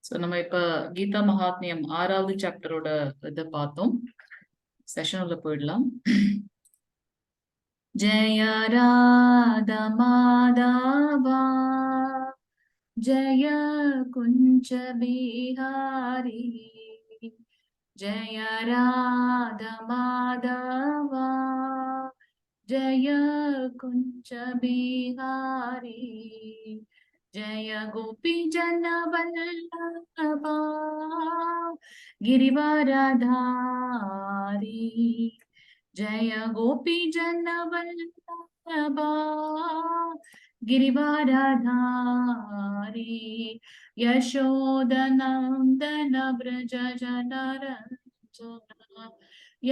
So நம்ம இப்ப கீதா மகாத்மியம் 6வது சாப்டரோட இதை பார்த்தோம். செஷன் உள்ள போயிடலாம். ஜெய ராத மாதவா ஜெய குஞ்ச பிஹாரி ஜெய ராத மாதவா ஜெய குஞ்ச பிஹாரி जय गोपी जन वल्लभा गिरिवरधारी जय गोपी जन वल्लभा गिरिवरधारी यशोदनंदन व्रज जनरंजन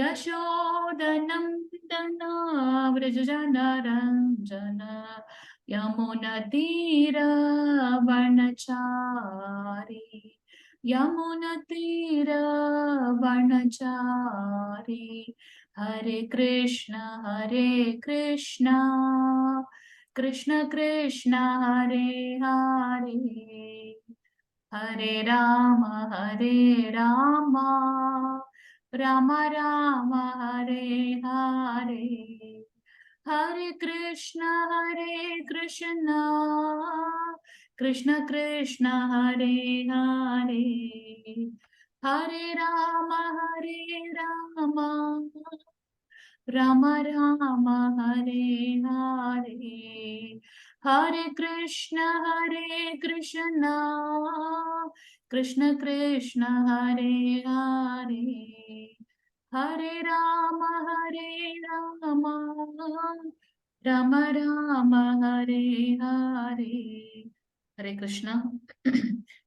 यशोदनंदन व्रज जनरंजन यमुनतीरवनचारी यमुनतीरवनचारी हरे कृष्ण कृष्ण कृष्ण हरे हरे हरे राम राम राम हरे हरे हरे कृष्ण कृष्ण कृष्ण हरे हरे हरे राम राम राम हरे हरे हरे कृष्ण कृष्ण कृष्ण हरे हरे हरे राम राम राम हरे हरे हरे कृष्णा.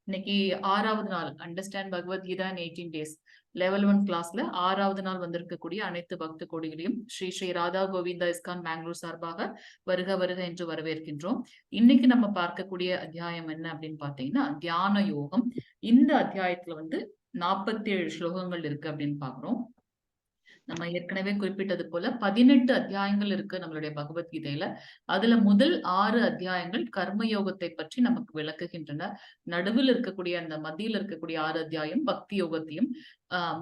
இன்னைக்கு 6வது நாள் அண்டர்ஸ்டாண்ட் பகவத்கீதா இன் 18 டேஸ் லெவல் 1 கிளாஸ்ல 6வது நாள் வந்திருக்கக்கூடிய அனைத்து பக்த கோடிகளையும் ஸ்ரீ ஸ்ரீ ராதா கோவிந்தா இஸ்கான் பெங்களூர் சார்பாக வருக வருக என்று வரவேற்கின்றோம். இன்னைக்கு நம்ம பார்க்கக்கூடிய அத்தியாயம் என்ன அப்படின்னு பாத்தீங்கன்னா தியான யோகம். இந்த அத்தியாயத்துல 47 ஸ்லோகங்கள் இருக்கு அப்படின்னு பாக்குறோம். நம்ம ஏற்கனவே குறிப்பிட்டது போல 18 அத்தியாயங்கள் இருக்கு நம்மளுடைய பகவத்கீதையில. அதுல முதல் 6 அத்தியாயங்கள் கர்மயோகத்தை பற்றி நமக்கு விளக்குகின்றன. நடுவில் இருக்கக்கூடிய அந்த மத்தியில் இருக்கக்கூடிய 6 அத்தியாயம் பக்தி யோகத்தையும்,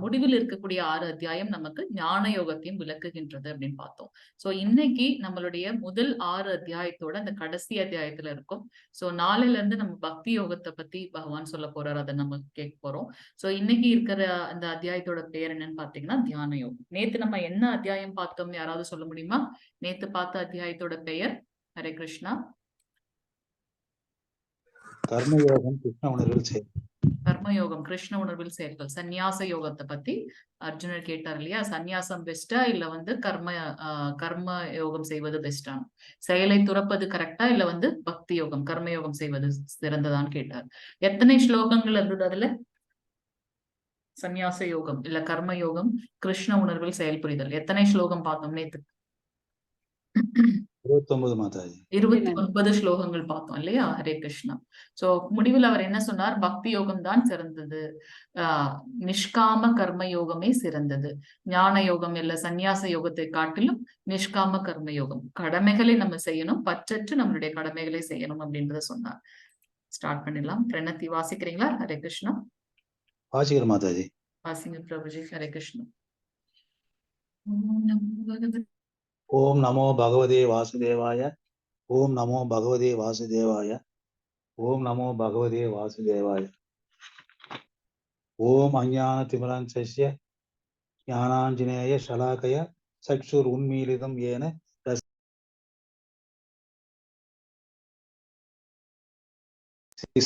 முடிவில் இருக்கக்கூடிய 6 அத்தியாயம் நமக்கு ஞான யோகத்தையும் விளக்குகின்றது அப்படின்னு பார்த்தோம். சோ இன்னைக்கு நம்மளுடைய முதல் 6 அத்தியாயத்தோட அந்த கடைசி அத்தியாயத்துல இருக்கும். சோ நாளையில இருந்து நம்ம பக்தி யோகத்தை பத்தி பகவான் சொல்ல போறாரு, அதை நம்ம கேட்க போறோம். சோ இன்னைக்கு இருக்கிற அந்த அத்தியாயத்தோட பேர் என்னன்னு பாத்தீங்கன்னா தியான யோகம். நேத்து நம்ம என்ன அத்தியாயம் பார்த்தோம்னு யாராவது சொல்ல முடியுமா? நேத்து பார்த்த அத்தியாயத்தோட பெயர்? ஹரே கிருஷ்ணா. கர்மயோகம் கிருஷ்ண உணர்வில் செயல். கர்மயோகம் கிருஷ்ண உணர்வில் செயல்கள். சந்நியாச யோகத்தை பத்தி அர்ஜுனர் கேட்டார் இல்லையா? சந்நியாசம் பெஸ்டா இல்ல கர்ம யோகம் செய்வது பெஸ்டா? செயலை துறப்பது கரெக்டா இல்ல பக்தி யோகம் கர்மயோகம் செய்வது சிறந்ததான்னு கேட்டார். எத்தனை ஸ்லோகங்கள் இருந்தது அதுல? சந்நியாச யோகம் இல்ல கர்ம யோகம் கிருஷ்ண உணர்வில் செயல்புரிதல் எத்தனை ஸ்லோகம் பார்த்தோம் நேத்து? 29 மாதாஜி. 29 ஸ்லோகங்கள் பார்த்தோம் இல்லையா? ஹரே கிருஷ்ணா. சோ முடிவில் அவர் என்ன சொன்னார்? பக்தி யோகம் தான் சிறந்தது, நிஷ்காம கர்ம யோகமே சிறந்தது. ஞான யோகம் இல்ல சந்நியாச யோகத்தை காட்டிலும் நிஷ்காம கர்ம யோகம், கடமைகளை நம்ம செய்யணும், பற்றற்று நம்மளுடைய கடமைகளை செய்யணும் அப்படின்றத சொன்னார். ஸ்டார்ட் பண்ணிடலாம். பிரணத்தி வாசிக்கிறீங்களா? ஹரே கிருஷ்ணா. வாசிக்கிற மாதாஜி. வாசிங்க பிரபுஜி. ஹரே கிருஷ்ணா. ஓம் நமோ பகவதே வாசுதேவாய. ஓம் நமோ பகவதே வாசுதேவாய. ஓம் நமோ பகவதே வாசுதேவாய. ஓம் அஞ்ஞான திமிராஞ்சஸ்ய ஞானாஞ்சநேய ஷலாகய சக்ஷுர் உன்மீலிதம் ஏன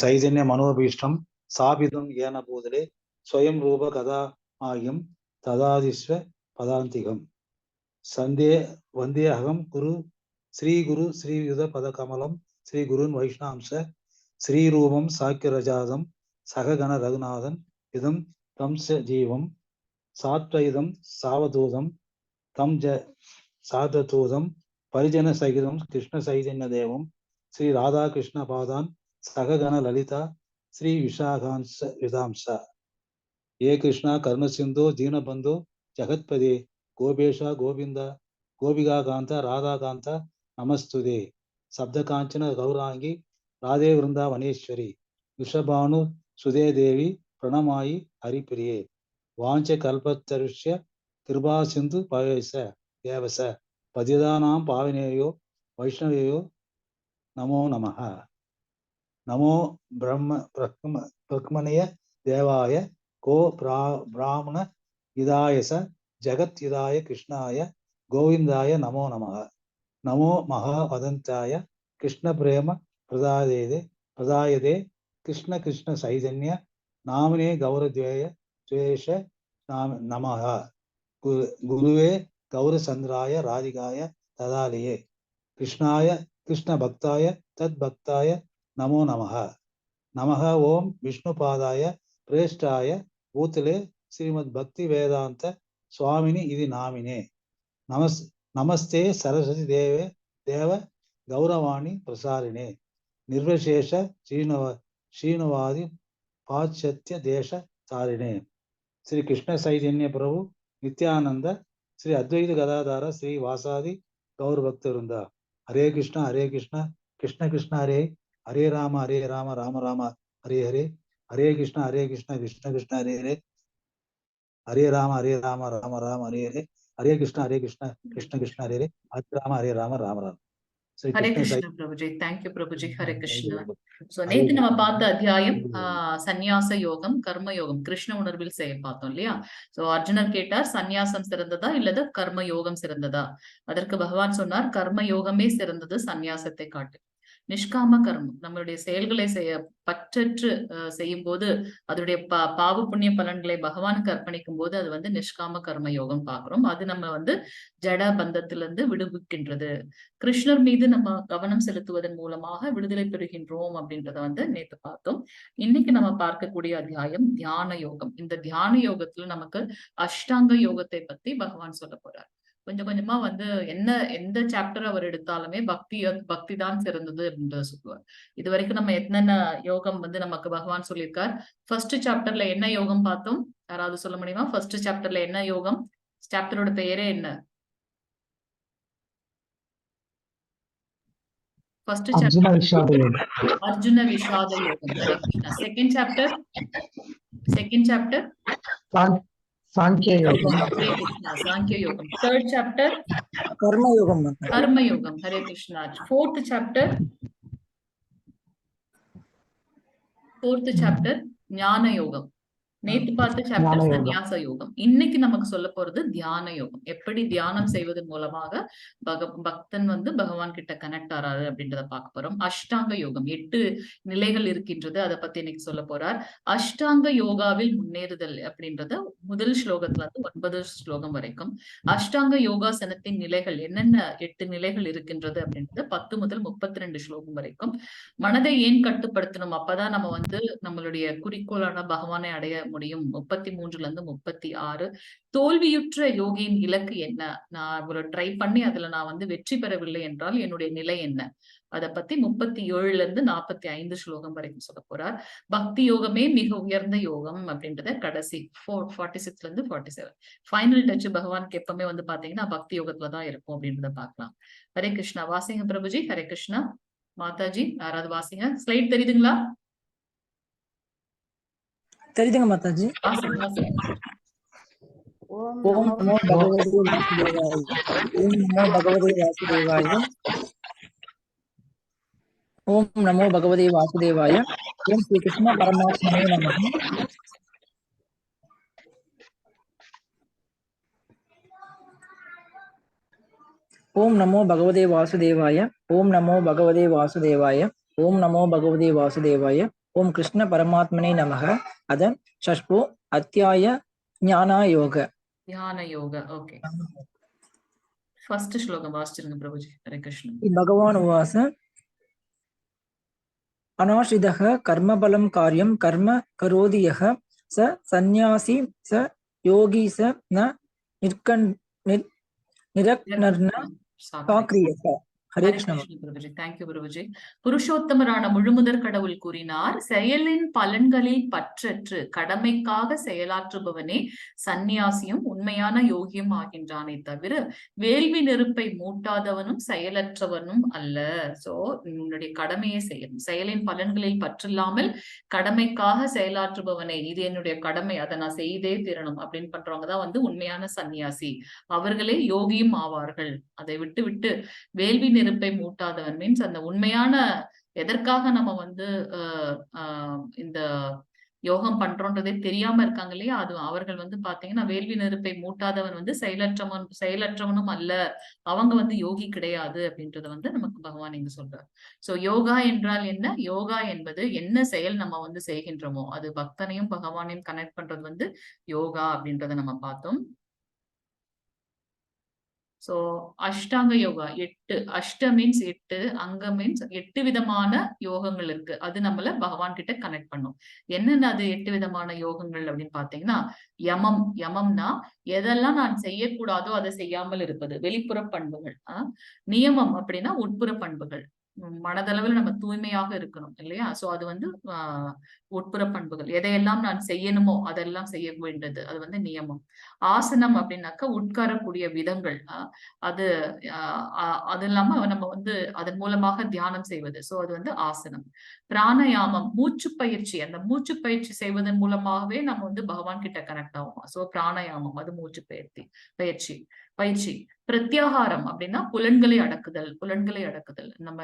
சைதன்ய மனோபீஷ்டம் சாபிதம் ஏன போதலே ஸ்வயம் ரூப கதா ஆகியம் ததாதிஸ்வ பதாந்திகம் சந்தே வந்தே அகம் குரு ஸ்ரீயுத பதகமலம் ஸ்ரீ குருன் வைஷ்ணாம்ச ஸ்ரீரூபம் சாக்கியரஜாதம் சககண ரகுநாதன் இதம் தம் ஜீவம் சாத்வைதம் சாவதூதம் தம் சாததூதம் பரிஜன சகிதம் கிருஷ்ண சைதன்ய தேவம் ஸ்ரீ ராதாகிருஷ்ண பாதான் சககண லலிதா ஸ்ரீ விஷாகாம்ச விதாம்சா ஏ கிருஷ்ணா கர்ணசிந்தோ தீனபந்தோ ஜகத்பதே கோபேஷா கோவிந்தா கோபிகா காந்தா ராதா காந்தா நமஸ்துதே சப்த காஞ்சன கௌராங்கி ராதே விருந்தா வனேஸ்வரி விஷபானு सुदे देवी प्रणमायि हरिप्रिये वाञ्च कल्पतरुष्य कृपा सिंधु पवेश देवस पतितानां पावनेयो वैष्णवेयो नमो नमः। नमो ब्रह्मणय देवाय को ब्राह्मण हिताय स जगत् हिताय कृष्णाय गोविंदाय नमो नमः। नमो महावदन्ताय कृष्ण प्रेम प्रदायते कृष्ण कृष्ण चैतन्य नामिने गौरद्वेय द्वेष नमः। गुरुवे गौरचंद्राय राधिकाय तदालये कृष्णाय कृष्ण भक्ताय तद्भक्ताय नमो नमः। नमः ओम विष्णुपादाय प्रेष्ठाय भूतले श्रीमद् भक्ति वेदांत स्वामिनि इति नामिने नमस्ते सरस्वती देव गौरवाणी प्रसारिणे निर्विशेष श्रीनवादि पाश्चात्य देश तारिणे श्री कृष्ण चैतन्य प्रभु नित्यानंद श्री अद्वैत गदाधर श्री वासादि गौर भक्त वृंद। हरे कृष्ण कृष्ण कृष्ण हरे हरे राम राम राम हरे हरे हरे कृष्ण कृष्ण कृष्ण हरे हरे हरे राम राम राम हरे हरे हरे कृष्ण कृष्ण कृष्ण हरे हरे हरे राम राम श्री हरे कृष्ण कृष्ण प्रभुजी, thank you Prabhuji, Hare Krishna. So நேத்து நம்ம பார்த்த அத்தியாயம் சந்நியாச யோகம், கர்ம யோகம், கிருஷ்ண உணர்வில் செய்ய பார்த்தோம் இல்லையா? சோ அர்ஜுனர் கேட்டார், சந்நியாசம் சிறந்ததா இல்லது கர்ம யோகம் சிறந்ததா? அதற்கு பகவான் சொன்னார், கர்ம யோகமே சிறந்தது சந்நியாசத்தை காட்டு. நிஷ்காம கர்மம், நம்மளுடைய செயல்களை பற்றற்று செய்யும் போது அதனுடைய பாவ புண்ணிய பலன்களை பகவானுக்கு அர்ப்பணிக்கும் போது அது வந்து நிஷ்காம கர்ம யோகம் பாக்குறோம். அது நம்ம ஜட பந்தத்திலிருந்து விடுவிக்கின்றது. கிருஷ்ணர் மீது நம்ம கவனம் செலுத்துவதன் மூலமாக விடுதலை பெறுகின்றோம் அப்படின்றத நேத்து பார்த்தோம். இன்னைக்கு நம்ம பார்க்கக்கூடிய அத்தியாயம் தியான யோகம். இந்த தியான யோகத்துல நமக்கு அஷ்டாங்க யோகத்தை பத்தி பகவான் சொல்ல போறார். கொஞ்சம் கொஞ்சமா எந்த சாப்டர் அவர் எடுத்தாலுமே பக்தி தான் சிறந்தது அப்படின்றத சொல்லுவார். இது வரைக்கும் நம்ம என்னென்ன யோகம் நமக்கு பகவான் சொல்லியிருக்கார். ஃபர்ஸ்ட் சாப்டர்ல என்ன யோகம் பார்த்தோம்? யாராவது சொல்ல முடியுமா? ஃபர்ஸ்ட் சாப்டர்ல என்ன யோகம்? சாப்டரோட பெயரே என்ன? ஃபர்ஸ்ட் சாப்டர் அர்ஜுன விஷாத யோகம். ஹரே கிருஷ்ணா. செகண்ட் சாப்டர் சாங்கிய யோகம். ஹரே கிருஷ்ணா, சாங்கிய யோகம். தேர்ட் சாப்டர் கர்ம யோகம். ஹரே கிருஷ்ணா. ஃபோர்த் சாப்டர் ஞான யோகம். நேத்து பார்த்த சாப்டர் சந்நியாச யோகம். இன்னைக்கு நமக்கு சொல்ல போறது தியான யோகம். எப்படி தியானம் செய்வதன் மூலமாக பக்தன் பகவான் கிட்ட கனெக்ட் ஆறாரு அப்படின்றத பார்க்க போறோம். அஷ்டாங்க யோகம் 8 நிலைகள் இருக்கின்றது. அதை பத்தி இன்னைக்கு சொல்ல போறார். அஷ்டாங்க யோகாவில் முன்னேறுதல் அப்படின்றத முதல் ஸ்லோகத்துல 9 ஸ்லோகம் வரைக்கும், அஷ்டாங்க யோகாசனத்தின் நிலைகள் என்னென்ன 8 நிலைகள் இருக்கின்றது அப்படின்றது 10 முதல் 32 ஸ்லோகம் வரைக்கும். மனதை ஏன் கட்டுப்படுத்தணும்? அப்பதான் நம்ம நம்மளுடைய குறிக்கோளான பகவானை அடைய முடியும். 33ல இருந்து 36. தோல்வியுற்ற யோகியின் இலக்கு என்ன? நான் ஒரு ட்ரை பண்ணி அதுல நான் வெற்றி பெறவில்லை என்றால் என்னுடைய நிலை என்ன? அதை பத்தி 37ல இருந்து 45 ஸ்லோகம் வரைக்கும் சொல்ல போறார். பக்தி யோகமே மிக உயர்ந்த யோகம் அப்படின்றத கடைசி 46ல இருந்து 47 ஃபைனல் டச் பகவானுக்கு எப்பவுமே பாத்தீங்கன்னா பக்தி யோகத்துலதான் இருக்கும் அப்படின்றத பார்க்கலாம். ஹரே கிருஷ்ணா. வாசிங்க பிரபுஜி. ஹரே கிருஷ்ணா. மாதாஜி யாராவது வாசிங்க. ஸ்லைட் தெரியுதுங்களா? தெரியுதுங்க மாதாஜி. ஓம் நமோ பகவதே வாசுதேவாய. ஓம் நமோ பகவதே வாசுதேவாய. ஓம் ஸ்ரீ கிருஷ்ண பரமாத்மனே நமः. ஓம் நமோ பகவதே வாசுதேவாய. ஓம் நமோ பகவதே வாசுதேவாய. ஓம் நமோ பகவதே வாசுதேவாய. ஓம் கிருஷ்ண பரமாத்மனே நமः. அத ஷஷ்போ அத்தியாய ஞான யோக. ஓகே. ஃபர்ஸ்ட் ஸ்லோகம் வாசிச்சிருங்க பிரபுஜி. ஹரே கிருஷ்ண. பகவான் உவாச அநாஸ்ரிதः கர்மபலம் காரியம் கர்ம கரோதி யः ச சந்நியாசி ச யோகி ச ந நிரக்னர்ன சாக்ரியஸ. ஹரே கிருஷ்ண பிரபுஜி. தேங்க்யூ பிரபுஜி. புருஷோத்தமரான முழுமுதற் கடவுள் கூறினார், செயலின் பலன்களில் பற்றற்று கடமைக்காக செயலாற்றுபவனே சந்நியாசியும் உண்மையான யோகியும் ஆகின்றானே தவிர வேள்வி நெருப்பை மூட்டாதவனும் செயலற்றவனும் அல்ல. சோ உன்னுடைய கடமையை செய்யணும். செயலின் பலன்களில் பற்றில்லாமல் கடமைக்காக செயலாற்றுபவனே, இது என்னுடைய கடமை, அதை நான் செய்தே தீரணும் அப்படின்னு பண்றவங்கதான் வந்து உண்மையான சந்நியாசி. அவர்களே யோகியும் ஆவார்கள். அதை விட்டு விட்டு வேள்வி நெருப்பை மூட்டாதவன் மீன்ஸ் அந்த உண்மையான எதற்காக நம்ம வந்து இந்த யோகம் பண்றோன்றதே தெரியாம இருக்காங்க இல்லையா, அது அவர்கள் வந்து பாத்தீங்கன்னா வேள்வி நெருப்பை மூட்டாதவன் வந்து செயலற்றவனும் அல்ல, அவங்க வந்து யோகி கிடையாது அப்படின்றத வந்து நமக்கு பகவான் இங்க சொல்றார். சோ யோகா என்றால் என்ன? யோகா என்பது என்ன செயல் நம்ம வந்து செய்கின்றோமோ அது பக்தனையும் பகவானையும் கனெக்ட் பண்றது வந்து யோகா அப்படின்றத நம்ம பார்த்தோம். சோ அஷ்டாங்க யோகா 8, அஷ்ட மீன்ஸ் 8, அங்க மீன்ஸ் 8 விதமான யோகங்கள் இருக்கு. அது நம்மள பகவான் கிட்ட கனெக்ட் பண்ணும். என்னென்ன அது 8 விதமான யோகங்கள் அப்படின்னு பாத்தீங்கன்னா, யமம், யமம்னா எதெல்லாம் நான் செய்யக்கூடாதோ அதை செய்யாமல் இருப்பது, வெளிப்புற பண்புகள். நியமம் அப்படின்னா உட்புற பண்புகள். மனதளவில் நம்ம தூய்மையாக இருக்கணும் இல்லையா? சோ அது வந்து உட்புற பண்புகள். எதையெல்லாம் நான் செய்யணுமோ அதெல்லாம் செய்ய வேண்டியது, அது வந்து நியமம். ஆசனம் அப்படின்னாக்கா உட்காரக்கூடிய விதங்கள். அது அது இல்லாம நம்ம வந்து அதன் மூலமாக தியானம் செய்வது. சோ அது வந்து ஆசனம். பிராணயாமம் மூச்சு பயிற்சி. அந்த மூச்சு பயிற்சி செய்வதன் மூலமாகவே நம்ம வந்து பகவான் கிட்ட கனெக்ட் ஆகும். சோ பிராணயாமம் அது மூச்சு பயிற்சி. பிரத்யாகாரம் அப்படின்னா புலன்களை அடக்குதல். நம்ம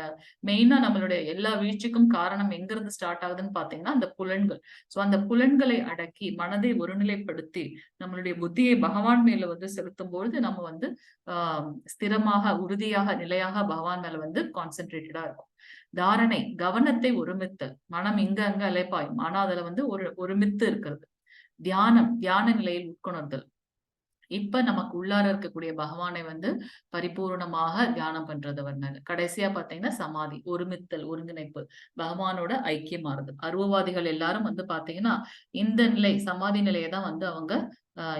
மெயினா நம்மளுடைய எல்லா வீழ்ச்சிக்கும் காரணம் எங்க இருந்து ஸ்டார்ட் ஆகுதுன்னு பாத்தீங்கன்னா அந்த புலன்கள். சோ அந்த புலன்களை அடக்கி மனதை ஒருநிலைப்படுத்தி நம்மளுடைய புத்தியை பகவான் மேல வந்து செலுத்தும் பொழுது நம்ம வந்து ஸ்திரமாக, உறுதியாக, நிலையாக பகவான் மேல வந்து கான்சென்ட்ரேட்டடா இருக்கும். தாரணை கவனத்தை ஒருமித்தல். மனம் இங்க அங்க அலைப்பாயும், ஆனா அதுல வந்து ஒருமித்து இருக்கிறது. தியான நிலையில் உட்கொணர்தல். இப்ப நமக்கு உள்ளார இருக்கக்கூடிய பகவானை வந்து பரிபூர்ணமாக தியானம் பண்றது வந்தாங்க. கடைசியா பாத்தீங்கன்னா சமாதி, ஒருமித்தல், ஒருங்கிணைப்பு, பகவானோட ஐக்கியமாறுது. அருவவாதிகள் எல்லாரும் வந்து பாத்தீங்கன்னா இந்த நிலை, சமாதி நிலையை தான் வந்து அவங்க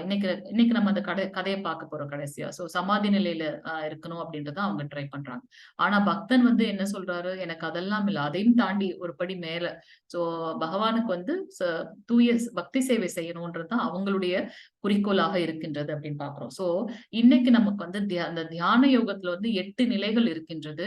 இன்னைக்கு நம்ம அந்த கதையை பார்க்க போறோம் கடைசியா. சோ சமாதி நிலையில இருக்கணும் அப்படின்றத அவங்க ட்ரை பண்றாங்க. ஆனா பக்தன் வந்து என்ன சொல்றாரு, எனக்கு அதெல்லாம் இல்லை, அதையும் தாண்டி ஒரு படி மேல. சோ பகவானுக்கு வந்து தூய பக்தி சேவை செய்யணும்ன்றதுதான் அவங்களுடைய குறிக்கோளாக இருக்கின்றது அப்படின்னு பாக்குறோம். சோ இன்னைக்கு நமக்கு வந்து அந்த தியான யோகத்துல வந்து 8 நிலைகள் இருக்கின்றது.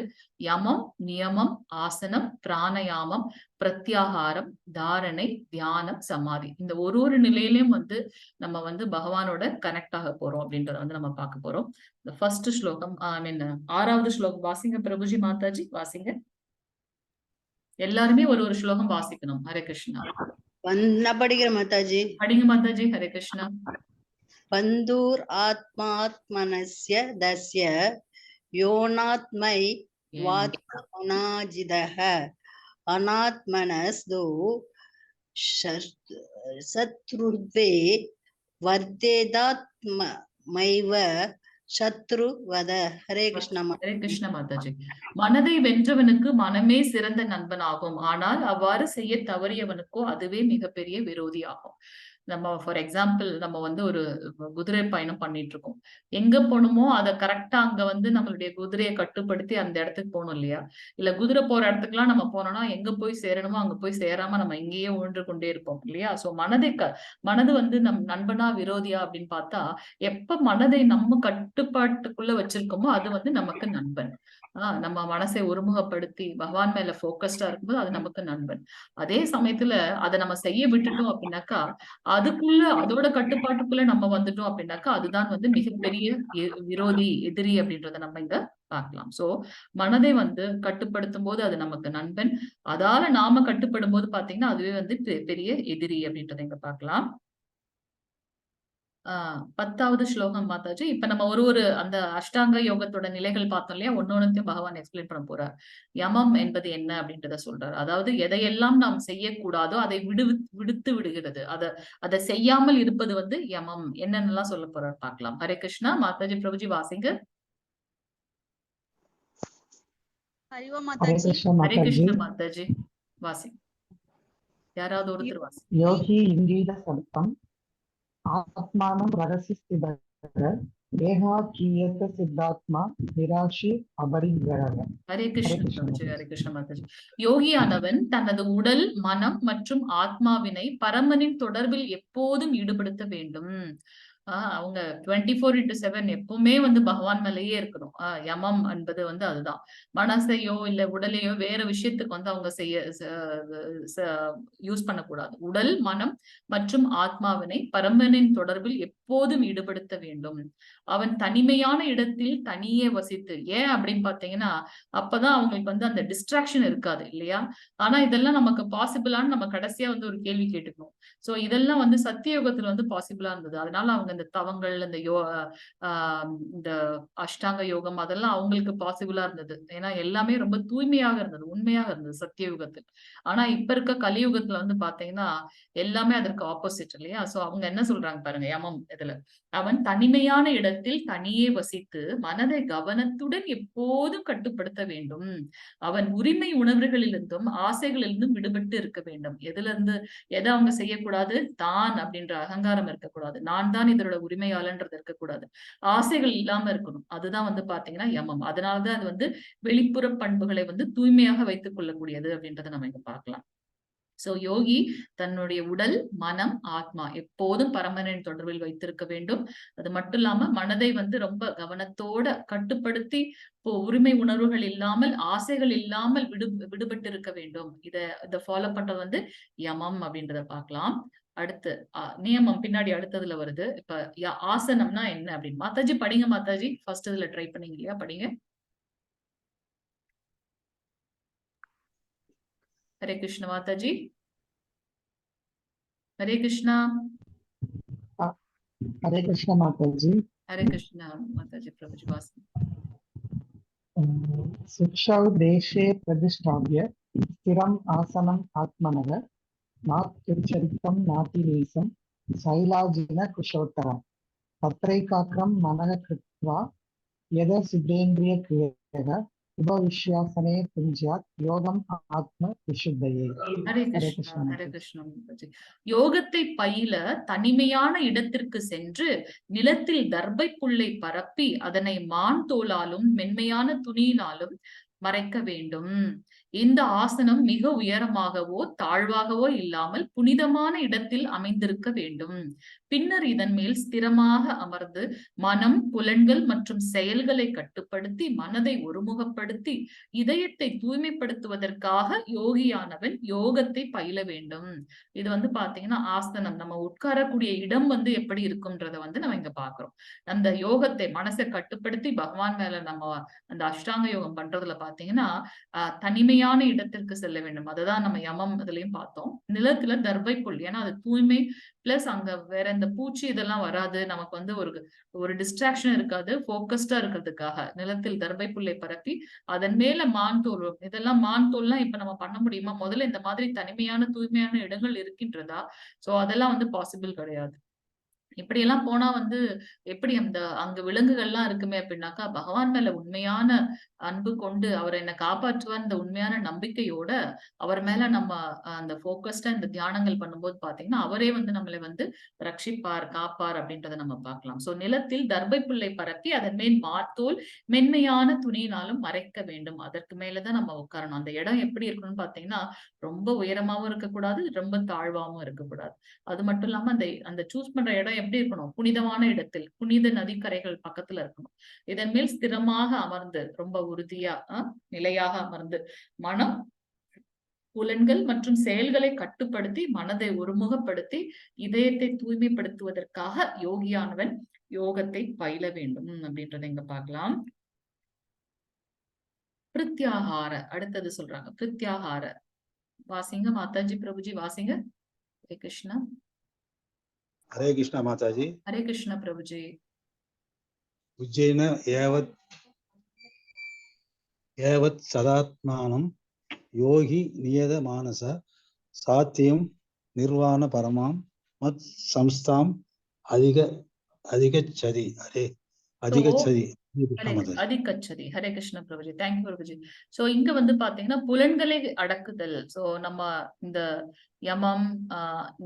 யமம், நியமம், ஆசனம், பிராணயாமம், பிரத்யாகாரம், தாரணை, தியானம், சமாதி. இந்த ஒரு நிலையிலயும் வந்து நம்ம வந்து பகவானோட கனெக்ட் ஆக போறோம் அப்படின்றத வந்து நம்ம பார்க்க போறோம். இந்த ஃபர்ஸ்ட் ஸ்லோகம், ஐ மீன் 6வது ஸ்லோகம் வாசிங்க பிரபுஜி, மாதாஜி வாசிங்க. எல்லாருமே ஒரு ஸ்லோகம் வாசிக்கணும். ஹரே கிருஷ்ணா. நான் படிக்கிறேன் மாதாஜி. படிங்க மாதாஜி. ஹரே கிருஷ்ணா. பந்தூர் ஆத்மாத்மனஸ்ய தஸ்ய யோனாத்மை வாத்மனாஜிதஹ அநாத்மனஸ்து சத்ருத்வே வர்த்தேதாத்மைவ சத்ருவத. ஹரே கிருஷ்ணா. ஹரே கிருஷ்ண மாதாஜி. மனதை வென்றவனுக்கு மனமே சிறந்த நண்பனாகும், ஆனால் அவ்வாறு செய்ய தவறியவனுக்கோ அதுவே மிகப்பெரிய விரோதி ஆகும். நம்ம ஃபார் எக்ஸாம்பிள் நம்ம வந்து ஒரு குதிரை பயணம் பண்ணிட்டு இருக்கோம். எங்க போகணுமோ அதை கரெக்டா அங்க வந்து நம்மளுடைய குதிரையை கட்டுப்படுத்தி அந்த இடத்துக்கு போகணும் இல்லையா? இல்ல குதிரை போற இடத்துக்குலாம் நம்ம போனோம்னா எங்க போய் சேரணுமோ அங்க போய் சேராம நம்ம இங்கேயே உழன்று கொண்டே இருப்போம் இல்லையா? சோ மனது வந்து நம் நண்பனா விரோதியா அப்படின்னு பார்த்தா, எப்ப மனதை நம்ம கட்டுப்பாட்டுக்குள்ள வச்சிருக்கோமோ அது வந்து நமக்கு நண்பன். நம்ம மனசை ஒருமுகப்படுத்தி பகவான் மேல போக்கஸ்டா இருக்கும்போது அது நமக்கு நண்பன். அதே சமயத்துல அதை நம்ம செய்ய விட்டுட்டோம் அப்படின்னாக்கா, அதுக்குள்ள அதோட கட்டுப்பாட்டுக்குள்ள நம்ம வந்துட்டோம் அப்படின்னாக்கா அதுதான் வந்து மிகப்பெரிய விரோதி, எதிரி அப்படின்றத நம்ம இங்க பார்க்கலாம். சோ மனதை வந்து கட்டுப்படுத்தும் போது அது நமக்கு நண்பன், அதால நாம கட்டுப்படும் போது பாத்தீங்கன்னா அதுவே வந்து பெரிய எதிரி அப்படின்றத இங்க பார்க்கலாம். 10வது ஸ்லோகம் மாதாஜி. இப்ப நம்ம ஒரு அந்த அஷ்டாங்க யோகத்தோட நிலைகள் பார்த்தோம் இல்லையா? ஒன்னொன்னுத்தையும் பகவான் எக்ஸ்பிளைன் பண்ண போறார். யமம் என்பது என்ன அப்படின்றத சொல்றாரு. அதாவது எதையெல்லாம் நாம் செய்யக்கூடாதோ அதை விடுத்து விடுகிறது. அதை செய்யாமல் இருப்பது வந்து யமம். என்னென்னலாம் சொல்ல போறார் பார்க்கலாம். ஹரே கிருஷ்ணா. மாதாஜி பிரபுஜி வாசிங்க. ஹரே கிருஷ்ணா மாதாஜி வாசிங்க. யாராவது ஒருத்தர் வாசிங்க. யோகி இங்கீத சல்பம் ஆத்மானம் ரகசி ஸ்திதர ஏகாக்கீயத்த சித்தாத்மா நிராஷி அபரிக்கிரக. ஹரே கிருஷ்ண பிரபுஜி, ஹரே கிருஷ்ண மாதாஜி. யோகியானவன் தனது உடல், மனம் மற்றும் ஆத்மாவினை பரமனின் தொடர்பில் எப்போதும் ஈடுபடுத்த வேண்டும். அவங்க 24/7 எப்பவுமே வந்து பகவான் மேலேயே இருக்கணும். யமம் என்பது வந்து அதுதான். மனசையோ இல்ல உடலையோ வேற விஷயத்துக்கு வந்து அவங்க யூஸ் பண்ணக்கூடாது. உடல், மனம் மற்றும் ஆத்மாவினை பரமனின் தொடர்பில் எப்போதும் ஈடுபடுத்த வேண்டும். அவன் தனிமையான இடத்தில் தனியே வசித்து, ஏன் அப்படின்னு பாத்தீங்கன்னா அப்பதான் அவங்களுக்கு வந்து அந்த டிஸ்ட்ராக்ஷன் இருக்காது இல்லையா? ஆனா இதெல்லாம் நமக்கு பாசிபிளான்னு நம்ம கடைசியா வந்து ஒரு கேள்வி கேட்டுக்கணும். சோ இதெல்லாம் வந்து சத்தியயுகத்துல வந்து பாசிபிளா இருந்தது. அதனால அவங்க இந்த தவங்கள், இந்த அஷ்டாங்க யோகம் அதெல்லாம் அவங்களுக்கு பாசிபிளா இருந்தது. ஏன்னா எல்லாமே ரொம்ப தூய்மையாக இருந்தது, உண்மையாக இருந்தது சத்தியயுகத்தில். ஆனா இப்ப இருக்க கலியுகத்துல வந்து பாத்தீங்கன்னா எல்லாமே அதற்கு ஆப்போசிட் இல்லையா? சோ அவங்க என்ன சொல்றாங்க பாருங்க யமம் இதுல. அவன் தனிமையான இடத்தில் தனியே வசித்து மனதை கவனத்துடன் எப்போதும் கட்டுப்படுத்த வேண்டும். அவன் உரிமை உணர்வுகளிலிருந்தும் ஆசைகளிலிருந்தும் விடுபட்டு இருக்க வேண்டும். எதுல இருந்து எதை அவங்க செய்யக்கூடாது? தான் அப்படின்ற அகங்காரம் இருக்கக்கூடாது. நான் தான் இதோட உரிமையாளன்றது இருக்கக்கூடாது. ஆசைகள் இல்லாம இருக்கணும். அதுதான் வந்து பாத்தீங்கன்னா யமம். அதனாலதான் அது வந்து வெளிப்புற பண்புகளை வந்து தூய்மையாக வைத்துக் கொள்ளக்கூடியது அப்படின்றத நம்ம இங்க பார்க்கலாம். சோ யோகி தன்னுடைய உடல், மனம், ஆத்மா எப்போதும் பரமனின் தொடர்பில் வைத்திருக்க வேண்டும். அது மட்டும் இல்லாம மனதை வந்து ரொம்ப கவனத்தோட கட்டுப்படுத்தி உரிமை உணர்வுகள் இல்லாமல், ஆசைகள் இல்லாமல் விடுபட்டு இருக்க வேண்டும். இத ஃபாலோ பண்றது வந்து யமம் அப்படின்றத பார்க்கலாம். அடுத்து நியமம் பின்னாடி அடுத்ததுல வருது. இப்ப ஆசனம்னா என்ன அப்படின்னு மாதாஜி படிங்க. மாதாஜி ஃபர்ஸ்ட் இதுல ட்ரை பண்ணீங்க இல்லையா? படிங்க. ஹரே கிருஷ்ண மாதாஜி. ஹரே கிருஷ்ணா. ஹரே கிருஷ்ண மாதாஜி. ஹரே கிருஷ்ணா மாதாஜி. பிரபுஜி வாசி. சுக்ஷௌ தேசே பிரதிஷ்டாப்ய ஸ்திரம் ஆசனம் ஆத்மனக நாத்யுச்சரித்தம் நாதிநீசம் சைலாஜின குஷோத்தரம் தத்ரைகாக்ரம் மனக கிருத்வா யத சித்தேந்திரிய கிரியக உபவிஷ்யாசனே புஞ்சியாத் யோகம் ஆத்ம விசுத்தையே. ஹரே கிருஷ்ணா. ஹரே கிருஷ்ணா. யோகத்தை பயில தனிமையான இடத்திற்கு சென்று நிலத்தில் தர்பை புல்லை பரப்பி அதனை மான் தோலாலும் மென்மையான துணியினாலும் மறைக்க வேண்டும். இந்த ஆசனம் மிக உயரமாகவோ தாழ்வாகவோ இல்லாமல் புனிதமான இடத்தில் அமைந்திருக்க வேண்டும். பின்னர் இதன் மேல் ஸ்திரமாக அமர்ந்து மனம், புலன்கள் மற்றும் செயல்களை கட்டுப்படுத்தி மனதை ஒருமுகப்படுத்தி இதயத்தை தூய்மைப்படுத்துவதற்காக யோகியானவன் யோகத்தை பயில வேண்டும். இது வந்து பாத்தீங்கன்னா ஆசனம், நம்ம உட்காரக்கூடிய இடம் வந்து எப்படி இருக்கும்ன்றத வந்து நம்ம இங்க பாக்குறோம். அந்த யோகத்தை மனசை கட்டுப்படுத்தி பகவான் மேல நம்ம அந்த அஷ்டாங்க யோகம் பண்றதுல பாத்தீங்கன்னா தனிமையான இடத்திற்கு செல்ல வேண்டும். அதுதான் நம்ம யமம் இதுலயும் பார்த்தோம். நிலத்துல தர்பை புல், ஏன்னா அது தூய்மை பிளஸ் அங்க வேற இந்த பூச்சி இதெல்லாம் வராது. நமக்கு வந்து ஒரு டிஸ்ட்ராக்ஷன் இருக்காது. போக்கஸ்டா இருக்கிறதுக்காக நிலத்தில் தர்பை புல்லை பரப்பி அதன் மேல மான் தோல், இதெல்லாம் மான் தோல்லாம் இப்ப நம்ம பண்ண முடியுமா? முதல்ல இந்த மாதிரி தனிமையான தூய்மையான இடங்கள் இருக்கின்றதா? சோ அதெல்லாம் வந்து பாசிபிள் கிடையாது. இப்படி எல்லாம் போனா வந்து எப்படி அங்க விலங்குகள்லாம் இருக்குமே அப்படின்னாக்கா பகவான் மேல உண்மையான அன்பு கொண்டு அவர் என்னை காப்பாற்றுவார் இந்த உண்மையான நம்பிக்கையோட அவர் மேல நம்ம அந்த போக்கஸ்டா இந்த தியானங்கள் பண்ணும்போது பாத்தீங்கன்னா அவரே வந்து நம்மளை வந்து ரட்சிப்பார், காப்பார் அப்படின்றத நம்ம பார்க்கலாம். சோ நிலத்தில் தர்பை புல்லை பரப்பி அதன் மேல் மாத்தோல் மென்மையான துணியினாலும் மறைக்க வேண்டும். அதற்கு மேலதான் நம்ம உட்காரணும். அந்த இடம் எப்படி இருக்கணும்னு பாத்தீங்கன்னா ரொம்ப உயரமாவும் இருக்கக்கூடாது, ரொம்ப தாழ்வாவும் இருக்கக்கூடாது. அது மட்டும் இல்லாம அந்த சூஸ் பண்ற இடம் எப்படி இருக்கணும்? புனிதமான இடத்தில், புனித நதிக்கரைகள் பக்கத்துல இருக்கணும். இதன் மேல் ஸ்திரமாக அமர்ந்து ரொம்ப உறுதியா நிலையாக அமர்ந்து மனம், புலன்கள் மற்றும் செயல்களை கட்டுப்படுத்தி மனதை ஒருமுகப்படுத்தி இதயத்தை தூய்மைப்படுத்துவதற்காக யோகியானவன் யோகத்தை பயில வேண்டும் அப்படின்றத இங்க பார்க்கலாம். பிரித்யாகார அடுத்தது சொல்றாங்க. பிரித்யாகார வாசிங்க மாதாஜி. பிரபுஜி வாசிங்க. ஹரே கிருஷ்ணா. ஹரே கிருஷ்ணா மாதாஜி. ஹரே கிருஷ்ணா பிரபுஜி. உஜ்ஜைன ஏவத் சதாத்மானம் யோகி நியத மானச சாத்தியம் நிர்வாண பரமாம் மத் சம்ஸ்தாம் அதிகச்சதி. கிருஷ்ண மாதாஜி. அதிகச்சதி. ஹரே கிருஷ்ண பிரபுஜி. தேங்க்யூ பிரபுஜி. சோ இங்க வந்து பாத்தீங்கன்னா புலன்களை அடக்குதல். சோ நம்ம இந்த யமம்,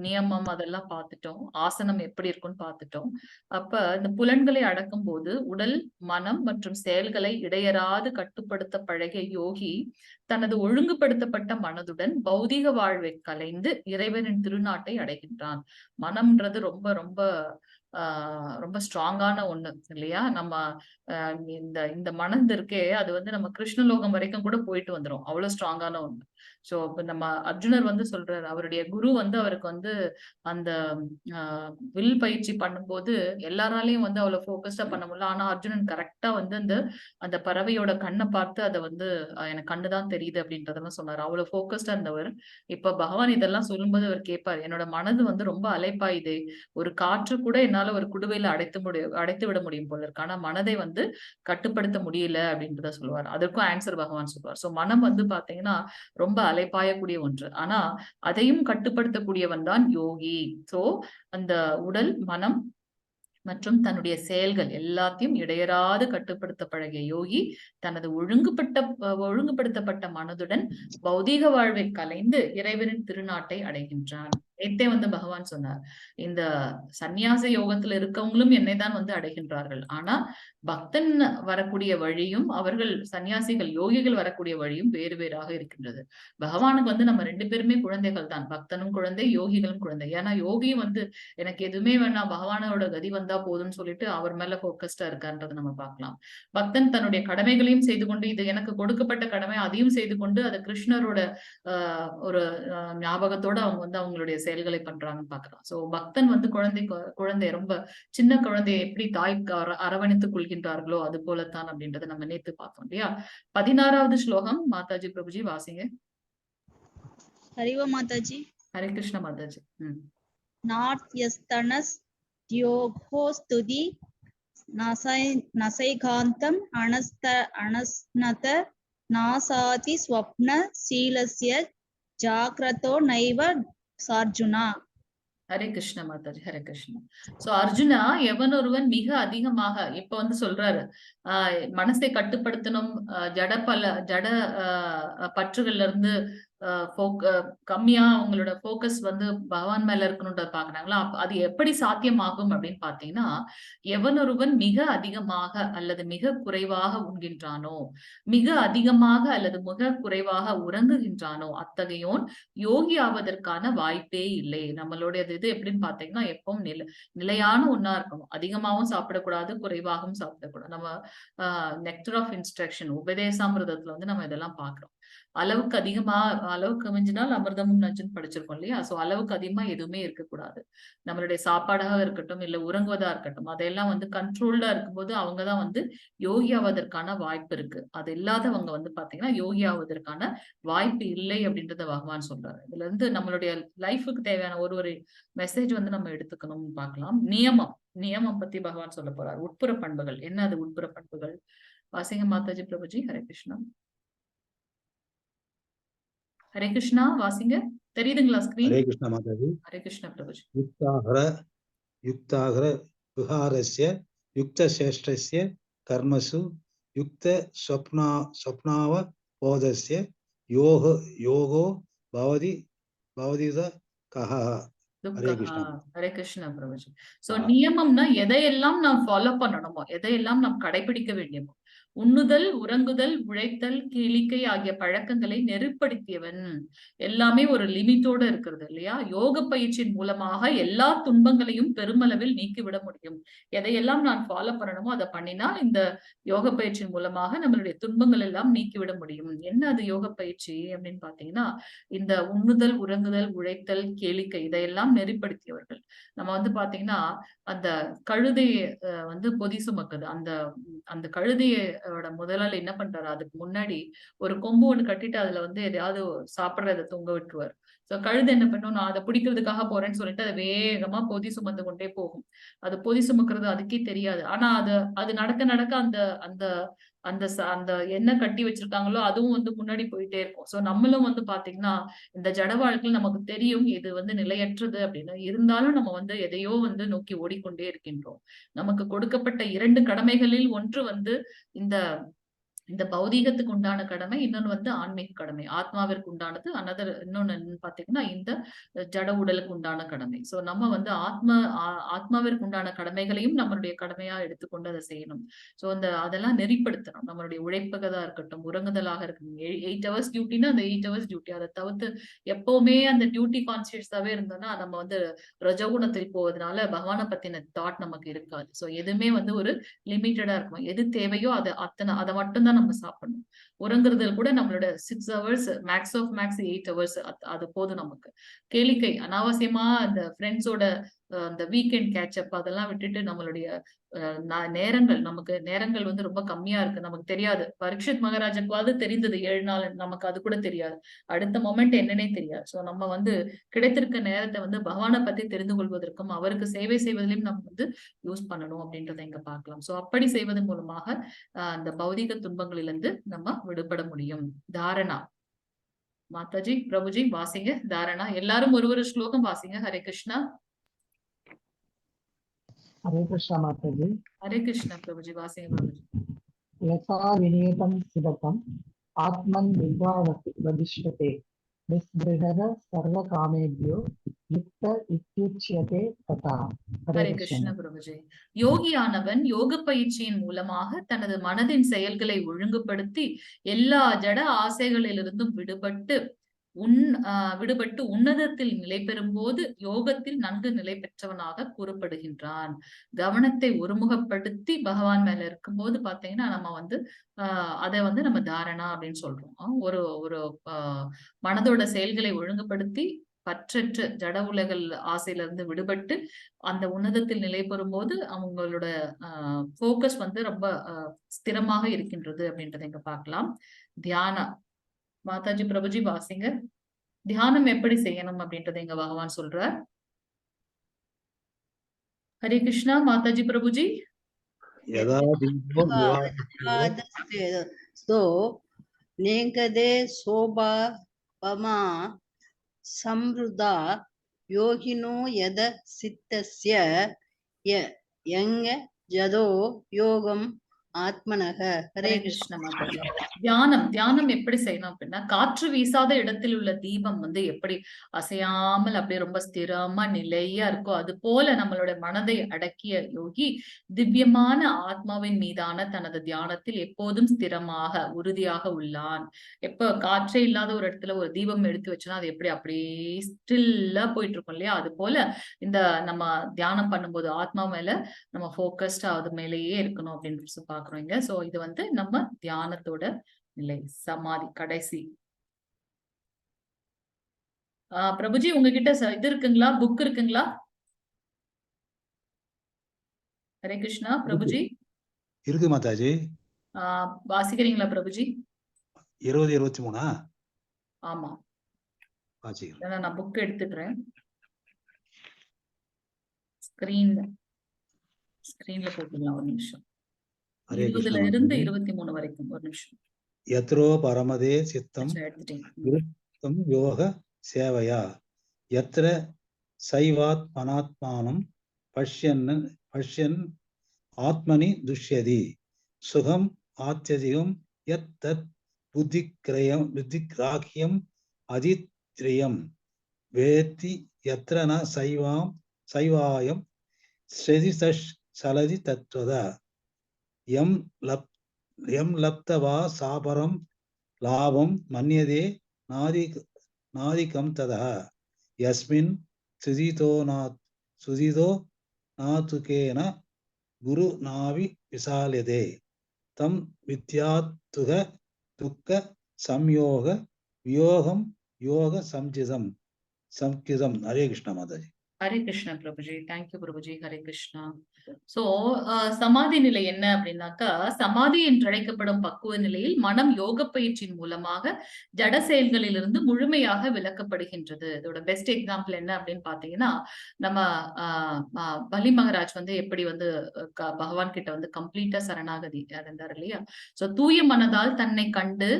நியமம் அதெல்லாம் பார்த்துட்டோம். ஆசனம் எப்படி இருக்கும்னு பார்த்துட்டோம். அப்ப இந்த புலன்களை அடக்கும் போது உடல், மனம் மற்றும் செயல்களை இடையறாது கட்டுப்படுத்த பழகிய யோகி தனது ஒழுங்குபடுத்தப்பட்ட மனதுடன் பௌதிக வாழ்வை கலைந்து இறைவனின் திருநாட்டை அடைகின்றான். மனம்ன்றது ரொம்ப ரொம்ப ரொம்ப ஸ்ட்ராங்கான ஒண்ணு இல்லையா? நம்ம இந்த இந்த மனது இருக்கே, அது வந்து நம்ம கிருஷ்ணலோகம் வரைக்கும் கூட போயிட்டு வந்துரும். அவ்வளவு ஸ்ட்ராங்கான ஒண்ணு. சோ இப்ப நம்ம அர்ஜுனர் வந்து சொல்றாரு, அவருடைய குரு வந்து அவருக்கு வந்து அந்த வில் பயிற்சி பண்ணும்போது எல்லாராலையும் வந்து அவ்வளவு போக்கஸ்டா பண்ண முடியல. ஆனா அர்ஜுனன் கரெக்டா வந்து அந்த அந்த பறவையோட கண்ணை பார்த்து அதை வந்து எனக்கு கண்ணுதான் தெரியுது அப்படின்றதெல்லாம் சொன்னாரு. அவ்வளவு போக்கஸ்டா இருந்தவர். இப்ப பகவான் இதெல்லாம் சொல்லும்போது அவர் கேட்பாரு, என்னோட மனது வந்து ரொம்ப அலைப்பாயுதே, ஒரு காற்று கூட என்னால ஒரு குடுவையில அடைத்து விட முடியும் போல இருக்கு. ஆனா மனதை வந்து கட்டுப்படுத்த முடியல அப்படின்றத சொல்லுவார். அதற்கும் ஆன்சர் பகவான் சொல்லுவார். சோ மனம் வந்து பாத்தீங்கன்னா ரொம்ப அலைப்பாயக்கூடிய ஒன்று. ஆனா அதையும் கட்டுப்படுத்தக்கூடியவன் தான் யோகி. சோ அந்த உடல், மனம் மற்றும் தன்னுடைய செயல்கள் எல்லாத்தையும் இடையறாது கட்டுப்படுத்த பழகிய யோகி தனது ஒழுங்குபடுத்தப்பட்ட மனதுடன் பௌதீக வாழ்வை கலைந்து இறைவனின் திருநாட்டை அடைகின்றான். நேத்தே வந்து பகவான் சொன்னார், இந்த சந்நியாச யோகத்துல இருக்கவங்களும் என்னைதான் வந்து அடைகின்றார்கள். ஆனா பக்தன் வரக்கூடிய வழியும் அவர்கள் சன்னியாசிகள் யோகிகள் வரக்கூடிய வழியும் வேறு வேறாக இருக்கின்றது. பகவானுக்கு வந்து நம்ம 2 பேருமே குழந்தைகள் தான். பக்தனும் குழந்தை, யோகிகளும் குழந்தை. ஏன்னா யோகி வந்து எனக்கு எதுவுமே வேணாம், பகவானோட கதி வந்தா போதும்னு சொல்லிட்டு அவர் மேல போக்கஸ்டா இருக்கான்றதை நம்ம பார்க்கலாம். பக்தன் தன்னுடைய கடமைகளையும் செய்து கொண்டு, இது எனக்கு கொடுக்கப்பட்ட கடமை, அதையும் செய்து கொண்டு அது கிருஷ்ணரோட ஒரு ஞாபகத்தோட அவங்க வந்து அவங்களுடைய செயல்களை பண்றாங்கன்னு பாக்குறோம். சோ பக்தன் வந்து குழந்தை ரொம்ப சின்ன குழந்தையை எப்படி தாய்க்கு அரவணைத்துக் கொள்கின்றார்களோ அது போலத்தான் அப்படின்றத நம்ம நேத்து பார்த்தோம் இல்லையா? 16வது ஸ்லோகம் மாதாஜி பிரபுஜி வாசிங்க. ஹரிவ மாதாஜி. ஹரே கிருஷ்ண மாதாஜி. நார்த்யஸ்தனஸ் யோகோ ஸ்துதி நசைகாந்தம் அனஸ்னத நாசாதி ஸ்வப்ன சீலஸ்ய ஜாக்ரதோ நைவ சார்ஜுனா. ஹரே கிருஷ்ண மாதாஜி. ஹரே கிருஷ்ணா. சோ அர்ஜுனா, எவன் ஒருவன் மிக அதிகமாக இப்ப வந்து சொல்றாரு, மனசை கட்டுப்படுத்தணும், ஜட பற்றுகள்ல இருந்து கம்மியா அவங்களோட போக்கஸ் வந்து பகவான் மேல இருக்கணும்ன்றத பாக்குறாங்களா? அது எப்படி சாத்தியமாகும் அப்படின்னு பாத்தீங்கன்னா, எவன் ஒருவன் மிக அதிகமாக அல்லது மிக குறைவாக உண்கின்றானோ, மிக அதிகமாக அல்லது மிக குறைவாக உறங்குகின்றானோ, அத்தகையோன் யோகி ஆவதற்கான வாய்ப்பே இல்லை. நம்மளுடைய இது எப்படின்னு பாத்தீங்கன்னா, எப்பவும் நிலையான ஒண்ணா இருக்கணும். அதிகமாகவும் சாப்பிடக்கூடாது, குறைவாகவும் சாப்பிடக்கூடாது. நம்ம நெக்டர் ஆஃப் இன்ஸ்ட்ரக்ஷன் உபதேசாமிரதத்துல வந்து நம்ம இதெல்லாம் பாக்குறோம். அளவுக்கு மிஞ்சினால் அமிர்தமும் நஞ்சுன்னு படிச்சிருக்கோம் இல்லையா? சோ அளவுக்கு அதிகமா எதுவுமே இருக்கக்கூடாது. நம்மளுடைய சாப்பாடாக இருக்கட்டும், இல்ல உறங்குவதா இருக்கட்டும், அதெல்லாம் வந்து கண்ட்ரோல்டா இருக்கும்போது அவங்கதான் வந்து யோகி ஆவதற்கான வாய்ப்பு இருக்கு. அது இல்லாதவங்க வந்து பாத்தீங்கன்னா யோகி ஆவதற்கான வாய்ப்பு இல்லை அப்படின்றத பகவான் சொல்றாரு. இதுல இருந்து நம்மளுடைய லைஃபுக்கு தேவையான ஒரு மெசேஜ் வந்து நம்ம எடுத்துக்கணும்னு பார்க்கலாம். நியமம் பத்தி பகவான் சொல்ல போறார். உட்புற பண்புகள் என்ன? அது உட்புற பண்புகள் வாசிங்க மாதாஜி பிரபுஜி. ஹரே கிருஷ்ணா. ஹரே கிருஷ்ணா வாசிங்க. தெரியுதுங்களா ஸ்கிரீன்? ஹரே கிருஷ்ண மாதாஜி. ஹரே கிருஷ்ண பிரபுஜி. யுக்தாகர விஹாரஸ்ய யுக்த சேஷ்டஸ்ய கர்மசு யுக்த ஸ்வப்னாவ போதஸ்ய யோகோ பவதித கஹா. ஹரே கிருஷ்ணா. ஹரே கிருஷ்ண பிரபுஜி. சோ நியமம்னா எதையெல்லாம் நாம் ஃபாலோ பண்ணணுமோ, எதையெல்லாம் நாம் கடைபிடிக்க வேண்டியமோ, உண்ணுதல், உறங்குதல், உழைத்தல், கேளிக்கை ஆகிய பழக்கங்களை நெருப்படுத்தியவன். எல்லாமே ஒரு லிமிட்டோட இருக்கிறது இல்லையா? யோக பயிற்சியின் மூலமாக எல்லா துன்பங்களையும் பெருமளவில் நீக்கிவிட முடியும். எதையெல்லாம் நான் ஃபாலோ பண்ணணுமோ அதை பண்ணினா இந்த யோக பயிற்சியின் மூலமாக நம்மளுடைய துன்பங்கள் எல்லாம் நீக்கிவிட முடியும். என்ன அது யோக பயிற்சி அப்படின்னு பாத்தீங்கன்னா, இந்த உண்ணுதல், உறங்குதல், உழைத்தல், கேளிக்கை இதையெல்லாம் நெறிப்படுத்தியவர்கள். நம்ம வந்து பாத்தீங்கன்னா அந்த கழுதைய வந்து பொதி சுமக்குது. அந்த கழுதையோட முதலாளி என்ன பண்றாரு, அதுக்கு முன்னாடி ஒரு கொம்பு ஒண்ணு கட்டிட்டு அதுல வந்து எதையாவது சாப்பிடுறத தொங்க விட்டுருவார். சோ கழுதை என்ன பண்ணும், நான் அதை பிடிக்கிறதுக்காக போறேன்னு சொல்லிட்டு அதை வேகமா பொதி சுமந்து கொண்டே போகும். அது பொதி சுமக்கிறது அதுக்கே தெரியாது. ஆனா அது நடக்க நடக்க அந்த அந்த அந்த என்ன கட்டி வச்சிருக்காங்களோ அதுவும் வந்து முன்னாடி போயிட்டே இருக்கும். சோ நம்மளும் வந்து பாத்தீங்கன்னா இந்த ஜட வாழ்க்கையில் நமக்கு தெரியும் இது வந்து நிலையற்றது அப்படின்னு. இருந்தாலும் நம்ம வந்து எதையோ வந்து நோக்கி ஓடிக்கொண்டே இருக்கின்றோம். நமக்கு கொடுக்கப்பட்ட 2 கடமைகளில் ஒன்று வந்து இந்த இந்த பௌதீகத்துக்கு உண்டான கடமை, இன்னொன்னு வந்து ஆன்மீக கடமை. ஆத்மாவிற்கு உண்டானது இன்னொன்னு என்னன்னு பாத்தீங்கன்னா, இந்த ஜட உடலுக்கு உண்டான கடமை. சோ நம்ம வந்து ஆத்மாவிற்கு உண்டான கடமைகளையும் நம்மளுடைய கடமையா எடுத்துக்கொண்டு அதை செய்யணும். சோ அதெல்லாம் நெறிப்படுத்தணும். நம்மளுடைய உழைப்பதா இருக்கட்டும், உறங்குதலாக இருக்கட்டும். 8 ஹவர்ஸ் டியூட்டினா அந்த 8 ஹவர்ஸ் டியூட்டி. அதை தவிர்த்து எப்பவுமே அந்த டியூட்டி கான்சியஸாவே இருந்தோம்னா நம்ம வந்து ரஜோகுணத்தில் போவதனால பகவானை பத்தின தாட் நமக்கு இருக்காது. சோ எதுவுமே வந்து ஒரு லிமிட்டடா இருக்கும். எது தேவையோ அதை மட்டும்தான் நம்ம சாப்பிடணும். உறங்குறதுல கூட நம்மளோட 6 hours max of max 8 hours அது போதும் நமக்கு. கேளிக்கை அனாவசியமா அந்த ஃப்ரெண்ட்ஸோட அந்த வீக்கெண்ட் கேட்சப் அதெல்லாம் விட்டுட்டு நம்மளுடைய நமக்கு நேரங்கள் வந்து ரொம்ப கம்மியா இருக்கு. நமக்கு தெரியாது. பரீட்சித் மகாராஜாக்குவாது தெரிந்தது 7 நாள், நமக்கு அது கூட தெரியாது. அடுத்த மொமெண்ட் என்னன்னே தெரியாது. சோ நம்ம வந்து கிடைத்திருக்க நேரத்தை வந்து பகவானை பத்தி தெரிந்து கொள்வதற்கும் அவருக்கு சேவை செய்வதிலும் நம்ம வந்து யூஸ் பண்ணணும் அப்படின்றத இங்க பார்க்கலாம். சோ அப்படி செய்வதன் மூலமாக அந்த பௌதிக துன்பங்களிலிருந்து நம்ம விடுபட முடியும். தாரணா மாதாஜி பிரபுஜி வாசிங்க. தாரணா எல்லாரும் ஒரு ஸ்லோகம் வாசிங்க. ஹரே கிருஷ்ணா. हरे कृष्णा माताजी। हरे कृष्णा प्रभुजी वासिंग प्रभुजी। यथा विनियतं सिदतं आत्मन् वदिष्यते निस्पृहः सर्वकामेभ्यो युक्त इत्युच्यते तथा। ஹரே கிருஷ்ண பிரபுஜி. யோகியானவன் யோக பயிற்சியின் மூலமாக தனது மனதின் செயல்களை ஒழுங்குபடுத்தி எல்லா ஜட ஆசைகளிலிருந்தும் விடுபட்டு உன்னதத்தில் நிலை பெறும் போது யோகத்தில் நன்கு நிலை பெற்றவனாக கூறப்படுகின்றான். கவனத்தை ஒருமுகப்படுத்தி பகவான் மேல இருக்கும்போது பாத்தீங்கன்னா நம்ம வந்து அதை வந்து நம்ம தாரணா அப்படின்னு சொல்றோம். ஒரு மனதோட செயல்களை ஒழுங்குபடுத்தி பற்றற்ற ஜட உலகள் ஆசையில இருந்து விடுபட்டு அந்த உன்னதத்தில் நிலை பெறும்போது அவங்களோட போக்கஸ் வந்து ரொம்ப ஸ்திரமாக இருக்கின்றது அப்படின்றத இங்க பார்க்கலாம். தியானம் மாதாஜி பிரபுஜி வாசிங்க. தியானம் எப்படி செய்யணும் அப்படின்றத இங்க பகவான் சொல்றார். ஹரே கிருஷ்ணா மாதாஜி பிரபுஜி. நேங்கதே சோபாபமா சம்ருதா யோகினோ யத சித்தஸ்ய யங்க ஜதோ யோகம் ஆத்மனக. ஹரே கிருஷ்ண மாதாஜி. தியானம் எப்படி செய்யணும் அப்படின்னா, காற்று வீசாத இடத்தில் உள்ள தீபம் வந்து எப்படி அசையாமல் அப்படியே ரொம்ப ஸ்திரமா நிலையா இருக்கோ அது போல நம்மளோட மனதை அடக்கிய யோகி திவ்யமான ஆத்மாவின் மீதான தனது தியானத்தில் எப்போதும் ஸ்திரமாக உறுதியாக உள்ளான். எப்ப காற்றே இல்லாத ஒரு இடத்துல ஒரு தீபம் எடுத்து வச்சோன்னா அது எப்படி அப்படியே ஸ்டில்லா போயிட்டு இருக்கும் இல்லையா? அது போல இந்த நம்ம தியானம் பண்ணும்போது ஆத்மா மேல நம்ம போக்கஸ்டா அது மேலேயே இருக்கணும் அப்படின்னு பாக்குறோம் இங்க. சோ இது வந்து நம்ம தியானத்தோட நிலை, சமாதி கடைசி. பிரபுஜி உங்ககிட்ட இது இருக்குங்களா, புக் இருக்குங்களா? ஹரே கிருஷ்ணா பிரபுஜி. இருக்கு மாதாஜி. வாசிக்கிறீங்களா பிரபுஜி? 20-23 ஆமா வாசிக்கிறேன். நான் புக் எடுத்துடுறேன். ஸ்கிரீன்ல போட்டுக்கலாம். ஒரு நிமிஷம். 20ல இருந்து 23 வரைக்கும் ஒரு நிமிஷம். யத்ரோ பரமதே சித்தம் விருத்தம் யோக சேவையா யத்ர சைவாத் மனாத்மானம் பஷ்யன் ஆத்மனி துஷ்யதி சுகம் ஆத்யதிகம் யத் தத் புத்திக்ராஹ்யம் அதித்ரியம் வேத்தி யத்ர ந சைவாயம் சலதி தத்வத யம் லப்தவா சாபரம் லாபம் மன்யதே நாதிகம் ததா யஸ்மின் சுதிதோ நாதுகேன குரு நாவி விசால்யதே தம் வித்யாத்துக துக்க சம்யோக வியோகம் யோக சம்கிதம். ஹரே கிருஷ்ண மாதாஜி. ஹரே கிருஷ்ணா பிரபுஜி, தேங்க்யூ பிரபுஜி. ஹரே கிருஷ்ணா. சோ சமாதி நிலை என்ன அப்படின்னாக்கா, சமாதி என்று அழைக்கப்படும் பக்குவ நிலையில் மனம் யோக பயிற்சியின் மூலமாக ஜட செயல்களிலிருந்து முழுமையாக விலக்கப்படுகின்றது. இதோட பெஸ்ட் எக்ஸாம்பிள் என்ன அப்படின்னு பாத்தீங்கன்னா, நம்ம பலி மகாராஜ் வந்து எப்படி வந்து பகவான் கிட்ட வந்து கம்ப்ளீட்டா சரணாகதி அடைந்தார் இல்லையா? சோ தூய மனதால் தன்னை கண்டு